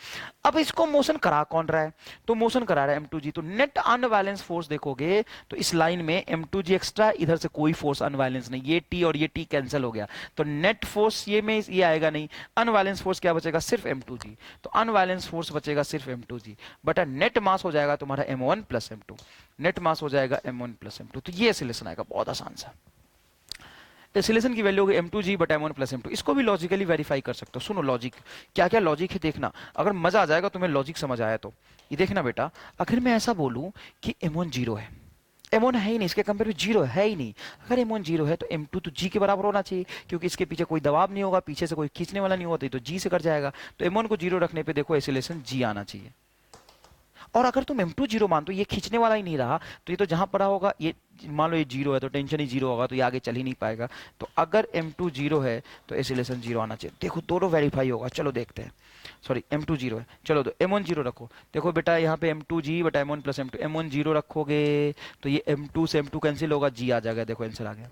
अब इसको मोशन करा कौन रहा है, तो मोशन करा रहा है m2g, तो नेट अनबैलेंस फोर्स देखोगे तो इस लाइन में m2g एक्स्ट्रा, इधर से कोई फोर्स अनबैलेंस नहीं, ये t और ये t कैंसिल हो गया तो नेट फोर्स ये में ये आएगा नहीं, अनबैलेंस फोर्स क्या बचेगा, सिर्फ m2g, तो अनबैलेंस फोर्स बचेगा सिर्फ m2g, बट नेट मास हो जाएगा तुम्हारा m1 प्लस m2, नेट मास हो जाएगा m1 प्लस m2, तो ये सिलेक्शन आएगा बहुत आसान सा। एक्सीलरेशन की वैल्यू होगी m2g बटा m1 प्लस m2। इसको भी लॉजिकली वेरीफाई कर सकते हो। सुनो लॉजिक, क्या क्या लॉजिक है देखना, अगर मजा आ जाएगा तुम्हें लॉजिक समझ आया तो। ये देखना बेटा, आखिर मैं ऐसा बोलूं कि m1 जीरो है, m1 है ही नहीं, इसके कंपेयर में जीरो है ही नहीं, अगर m1 जीरो है तो m2 तो g के बराबर होना चाहिए क्योंकि इसके पीछे कोई दबाव नहीं होगा, पीछे से कोई खींचने वाला नहीं होता, तो g से कट जाएगा, तो m1 को जीरो रखने पे देखो एक्सीलरेशन g आना चाहिए। और अगर तुम m2 जीरो मान दो, ये खींचने वाला ही नहीं रहा तो ये तो जहां पड़ा होगा, ये मान लो ये जीरो है तो टेंशन ही जीरो होगा, तो ये आगे चल ही नहीं पाएगा, तो अगर m2 जीरो है तो एक्सीलरेशन जीरो आना चाहिए। देखो दोनों वेरीफाई होगा, चलो देखते हैं। सॉरी m2 जीरो है, चलो तो m1 जीरो रखो, देखो बेटा यहाँ पे m2g बटा m1 plus m2, m1 zero रखोगे तो ये m2 से m2 कैंसिल होगा, g आ जाएगा, देखो आंसर आ गया।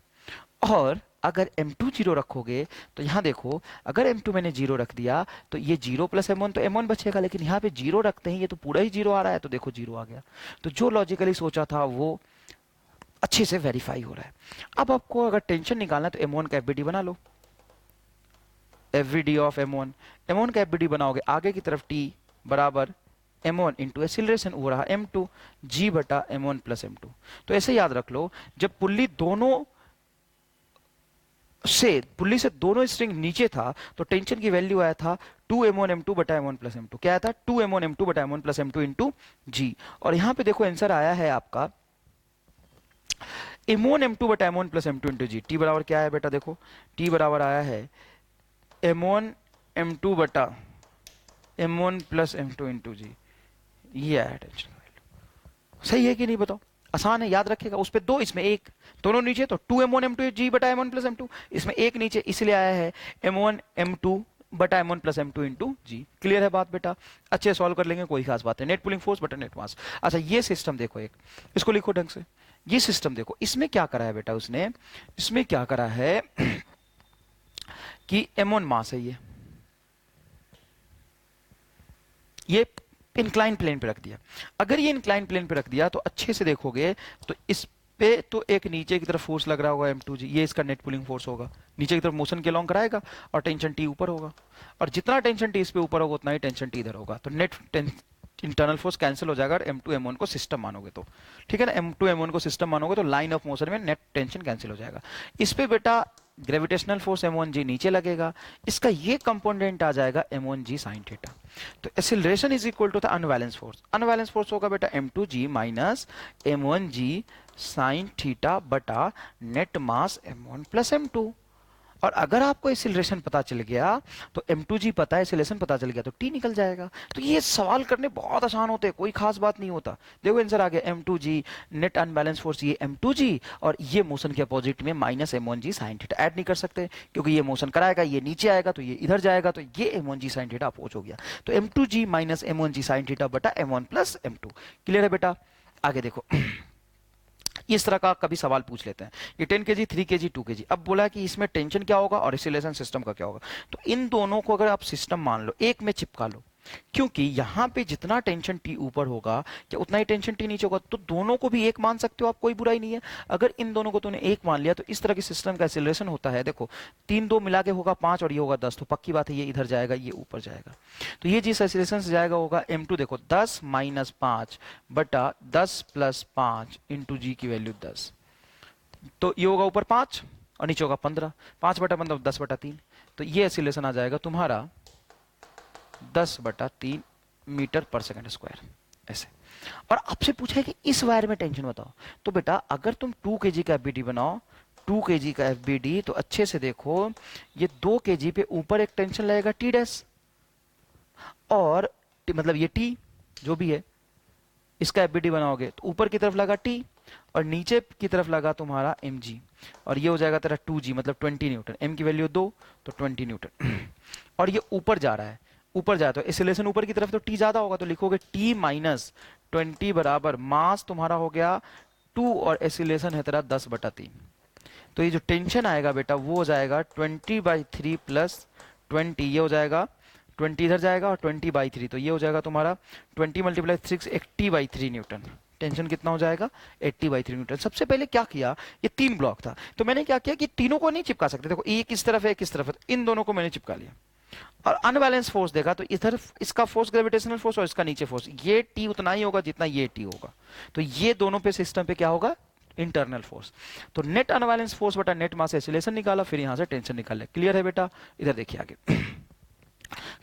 और अगर m2 जीरो रखोगे तो यहां देखो, अगर m2 मैंने जीरो रख दिया तो ये जीरो प्लस m1 तो m1 बचेगा, लेकिन यहाँ पे जीरो रखते हैं ये तो पूरा ही जीरो आ रहा है, तो देखो जीरो आ गया, तो जो लॉजिकली सोचा था वो अच्छे से वेरीफाई हो रहा है। अब आपको अगर टेंशन निकालना है तो m1 का एफबीडी बना लो, एफबीडी ऑफ m1 का एफबीडी बनाओगे, आगे की तरफ t बराबर m1 इंटू एक्सीलरेशन हो रहा m2 g बटा m1 प्लस m2। तो ऐसे याद रख लो, जब पुल्ली से दोनों स्ट्रिंग नीचे था तो टेंशन की वैल्यू आया था 2m1 m2 बटा m1 प्लस m2, क्या आया था 2m1 m2 बटा m1 plus m2 into g, और यहां पे देखो आंसर आया है आपका m1 m2 बटा m1 plus m2 into g। t बराबर क्या है बेटा, देखो t बराबर आया है m1 m2 बटा m1 plus m2 into g, ये आया टेंशन का वैल्यू। सही है कि नहीं बताओ, आसान है, याद रखेगा, उस पे दो इसमें एक, दोनों नीचे तो 2m1 m2 g बटा m1 प्लस m2, इसमें एक नीचे इसलिए आया है m1 m2 बटा m1 plus m2 into g। Clear है बात बेटा, अच्छे सॉल्व कर लेंगे, कोई खास बात है। नेट पुलिंग फोर्स बटा नेट मास। अच्छा ये सिस्टम देखो, एक इसको लिखो ढंग से, ये सिस्टम देखो, इसमें क्या करा है बेटा उसने, इसमें क्या करा है कि m1 मास है, ये इंक्लाइन प्लेन पे रख दिया। अगर ये इंक्लाइन प्लेन पे रख दिया तो अच्छे से देखोगे तो इस पे तो एक नीचे की तरफ फोर्स लग रहा होगा m2g, ये इसका नेट पुलिंग फोर्स होगा, नीचे की तरफ मोशन के लॉन्ग कराएगा और टेंशन टी ऊपर होगा, और जितना टेंशन टी इस पे ऊपर होगा उतना ही टेंशन टी इधर होगा, तो नेट इंटरनल फोर्स कैंसिल हो जाएगा। और m2 m1 को सिस्टम मानोगे तो ठीक है ना, m2 m1 को सिस्टम मानोगे तो लाइन ऑफ मोशन में नेट टेंशन कैंसिल हो जाएगा। इस पे बेटा ग्रेविटेशनल फोर्स m1g नीचे लगेगा, इसका ये कंपोनेंट आ जाएगा m1g साइन थीटा, तो acceleration is equal to the unbalance force, unbalance force होगा बेटा m2g minus m1g sine theta बटा net mass m1 plus m2। और अगर आपको एक्सीलरेशन पता चल गया तो m2g पता है, एक्सीलरेशन पता चल गया तो t निकल जाएगा। तो ये सवाल करने बहुत आसान होते हैं, कोई खास बात नहीं होता। देखो आंसर आ गया m2g, नेट अनबैलेंस फोर्स ये m2g, और ये मोशन के अपोजिट में minus m1g sine theta, add नहीं कर सकते क्योंकि ये मोशन कराएगा, ये नीचे आएगा तो ये इधर जाएगा, तो ये m1g साइन थीटा अपोज हो गया, तो m2g minus m1g sine theta बटा m1 प्लस m2। क्लियर है बेटा, आगे देखो इस तरह का कभी सवाल पूछ लेते हैं, ये 10 kg 3 kg 2 kg, अब बोला कि इसमें टेंशन क्या होगा और एक्सीलरेशन सिस्टम का क्या होगा, तो इन दोनों को अगर आप सिस्टम मान लो, एक में चिपका लो, क्योंकि यहां पे जितना टेंशन टी ऊपर होगा क्या उतना ही टेंशन टी नीचे होगा, तो दोनों को भी एक मान सकते हो आप, कोई बुराई नहीं है। अगर इन दोनों को तूने एक मान लिया तो इस तरह के सिस्टम का एक्सीलरेशन होता है, देखो 3 2 मिला के होगा 5 और ये होगा 10, तो पक्की बात है ये इधर जाएगा ये ऊपर जाएगा, तो ये जिस एक्सीलरेशन से जाएगा होगा m2 देखो 10 माइनस 5 बटा 10 प्लस 5 इंटू जी की वैल्यू 10, तो ये होगा ऊपर 5 और नीचे होगा 15, 5 बटा 15 10 बटा 3, तो ये एक्सीलरेशन आ जाएगा तुम्हारा 10 बटा 3 मीटर पर सेकंड स्क्वायर ऐसे। और आपसे पूछा है कि इस वायर में टेंशन बताओ, तो बेटा अगर तुम 2 kg का एफबीडी बनाओ, 2 kg का एफबीडी, तो अच्छे से देखो ये 2 kg पे ऊपर एक टेंशन लगेगा टी डैश, और मतलब ये टी जो भी है इसका एफबीडी बनाओगे तो ऊपर की तरफ लगा टी और नीचे की तरफ लगा तुम्हारा mg, और ये हो जाएगा तेरा 2g मतलब 20 न्यूटन, m की वैल्यू 2 तो 20 न्यूटन और ये ऊपर जा रहा है, ऊपर जाए तो एसिलेशन ऊपर की तरफ, तो टी ज्यादा होगा, तो लिखोगे टी माइनस 20 बराबर मास तुम्हारा हो गया 2 और एसिलेशन है तेरा 10/3। तो ये जो टेंशन आएगा बेटा वो हो जाएगा 20/3 प्लस 20, ये हो जाएगा 20 इधर जाएगा और 20/3, तो ये हो जाएगा तुम्हारा 20 × 6 80/3 न्यूटन। टेंशन कितना हो जाएगा 80/3 न्यूटन। सबसे पहले क्या किया, ये 3 ब्लॉक था तो मैंने क्या किया कि तीनों को नहीं चिपका सकते, देखो एक इस तरफ है एक इस तरफ है, तो इन दोनों को मैंने चिपका लिया और अनबैलेंस फोर्स देखा तो इधर इसका फोर्स ग्रेविटेशनल फोर्स और इसका नीचे फोर्स, ये टी उतना ही होगा जितना ये टी होगा, तो ये दोनों पे सिस्टम पे क्या होगा इंटरनल फोर्स। तो नेट अनबैलेंस फोर्स बटा नेट मास एसिलेशन निकाला, फिर यहां से टेंशन निकाला। क्लियर है बेटा? इधर देखिए आगे।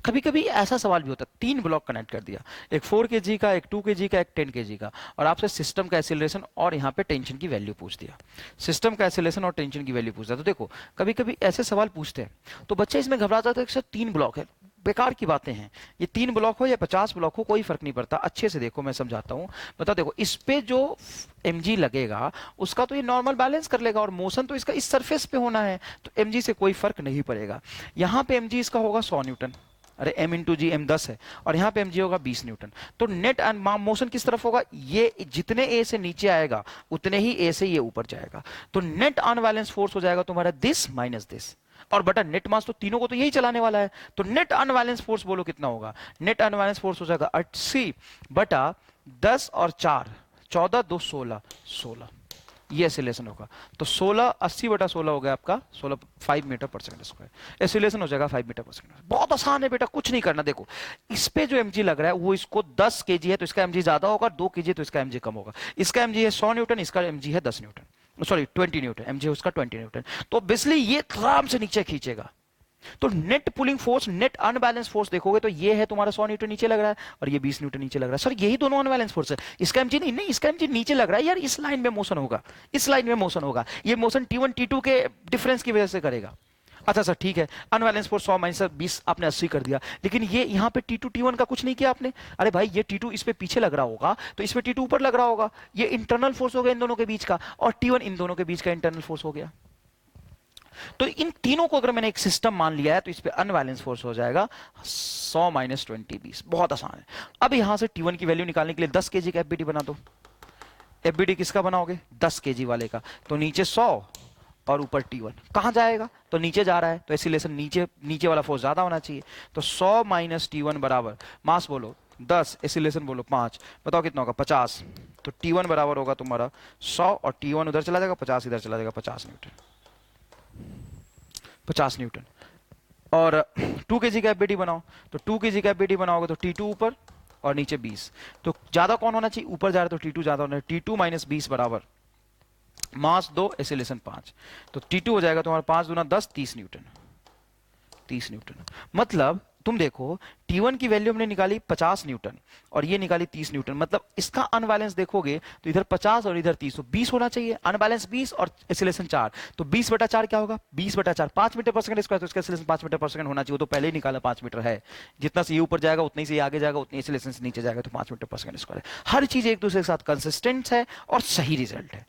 कभी कभी ऐसा सवाल भी होता है, 3 ब्लॉक कनेक्ट कर दिया, एक 4 kg का, एक 2 kg का, एक 10 kg का, और आपसे सिस्टम का एसिलेशन और यहाँ पे टेंशन की वैल्यू पूछ दिया, सिस्टम का एसिलेशन और टेंशन की वैल्यू पूछ दिया। तो देखो कभी कभी ऐसे सवाल पूछते हैं तो बच्चे इसमें घबरा जाते हैं कि सर 3 ब्लॉक है, बेकार की बातें हैं, ये 3 ब्लॉक हो या 50 ब्लॉक हो कोई फर्क नहीं पड़ता। अच्छे से देखो मैं समझाता हूँ, बता देखो इस पे जो mg लगेगा उसका तो ये नॉर्मल बैलेंस कर लेगा और मोशन तो इसका इस सरफेस पे होना है, तो mg से कोई फर्क नहीं पड़ेगा। यहाँ पे mg इसका होगा 100 न्यूटन, अरे m इंटू जी m 10 है, और यहाँ पे mg होगा 20 न्यूटन। तो नेट मोशन किस तरफ होगा, ये जितने a से नीचे आएगा उतने ही a से ये ऊपर जाएगा, तो नेट अनबैलेंस फोर्स हो जाएगा तुम्हारा दिस माइनस दिस, और बटा नेट मास तो तीनों को तो यही चलाने वाला है, तो नेट अनबैलेंस फोर्स बोलो कितना होगा, नेट अनबैलेंस फोर्स हो जाएगा 80 बटा 10 और 4 14 2 16 16, ये एसिलेशन होगा। तो 16 80 बटा 16 हो गया आपका 16 5 मीटर पर सेकंड स्क्वायर, एसिलेशन हो जाएगा 5 मीटर पर सेकंड। बहुत आसान है बेटा, कुछ नहीं करना। देखो इस पे जो mg लग रहा है वो इसको 10 kg है तो इसका mg ज्यादा होगा, 2 kg है तो इसका mg कम होगा। इसका mg है 100 न्यूटन, इसका mg है 10 न्यूटन, सॉरी 20 न्यूटन, mg है उसका 20 न्यूटन, तो ऑब्वियसली ये आराम से नीचे खींचेगा। तो net pulling force, net unbalance force देखोगे तो ये है तुम्हारा 100 न्यूटन नीचे लग रहा है और ये 20 न्यूटन नीचे लग रहा है। सर यही दोनों अनबैलेंस फोर्स है, इसका mg नहीं, इसका mg नीचे लग रहा है यार, इस लाइन में मोशन होगा, इस लाइन में मोशन होगा, ये मोशन T1 T2 के डिफरेंस की वजह से करेगा। अच्छा सर ठीक है, अनबैलेंस फोर्स 100 माइनस 20 आपने 80 कर दिया, लेकिन ये यहाँ पे T2 T1 का कुछ नहीं किया आपने। अरे भाई ये T2 इस पे पीछे लग रहा होगा तो इस पे T2 ऊपर लग रहा होगा, ये इंटरनल फोर्स हो गया इन दोनों के बीच का, और T1 इन दोनों के बीच का इंटरनल फोर्स हो गया। तो इन तीनों को अगर मैंने एक सिस्टम मान लिया है तो इस पे अनबैलेंस फोर्स हो जाएगा 100 माइनस 20 20, बहुत आसान है। अब यहां से T1 की वैल्यू निकालने के लिए 10 kg का FBD बना दो। FBD किसका बनाओगे 10 kg वाले का, तो नीचे 100 और ऊपर T1 कहां जाएगा, तो नीचे जा रहा है, तो एसिलेशन नीचे वाला फोर्स ज्यादा होना चाहिए, तो 100 माइनस T1 बराबर मास बोलो 10, एसिलेशन बोलो 5, बताओ कितना होगा 50, तो T1 बराबर होगा तुम्हारा 100 और T1 उधर चला जाएगा 50 इधर चला जाएगा 50 न्यूटन, 50 न्यूटन। और 2 kg का FBD बनाओ, तो 2 kg का FBD बनाओगे तो T2 ऊपर और नीचे 20, तो ज्यादा कौन होना चाहिए, ऊपर जा रहा है तो T2 ज्यादा होना है, T2 माइनस 20 बराबर मास 2 एसिलेशन 5, तो T2 हो जाएगा तुम्हारा 5 दूना 10 30 न्यूटन, 30 न्यूटन। मतलब तुम देखो T1 की वैल्यू हमने निकाली 50 न्यूटन और ये निकाली 30 न्यूटन, मतलब इसका अनबैलेंस देखोगे तो इधर 50 और इधर 30, तो 20 होना चाहिए, अनबैलेंस 20 और एसिलेशन 4, तो 20 बटा 4 क्या होगा 20 बटा 4 5 मीटर पर सेकंड स्क्वायर, तो इसका एसिलेशन 5 मीटर पर सेकंड होना चाहिए, वो तो पहले ही निकाला 5 मीटर है, जितना से ये ऊपर जाएगा उतनी से ये आगे जाएगा उतनी एसिलेशन से नीचे जाएगा, तो 5 मीटर पर सेकंड स्क्वायर है। हर चीज एक दूसरे के साथ कंसिस्टेंट है और सही रिजल्ट है।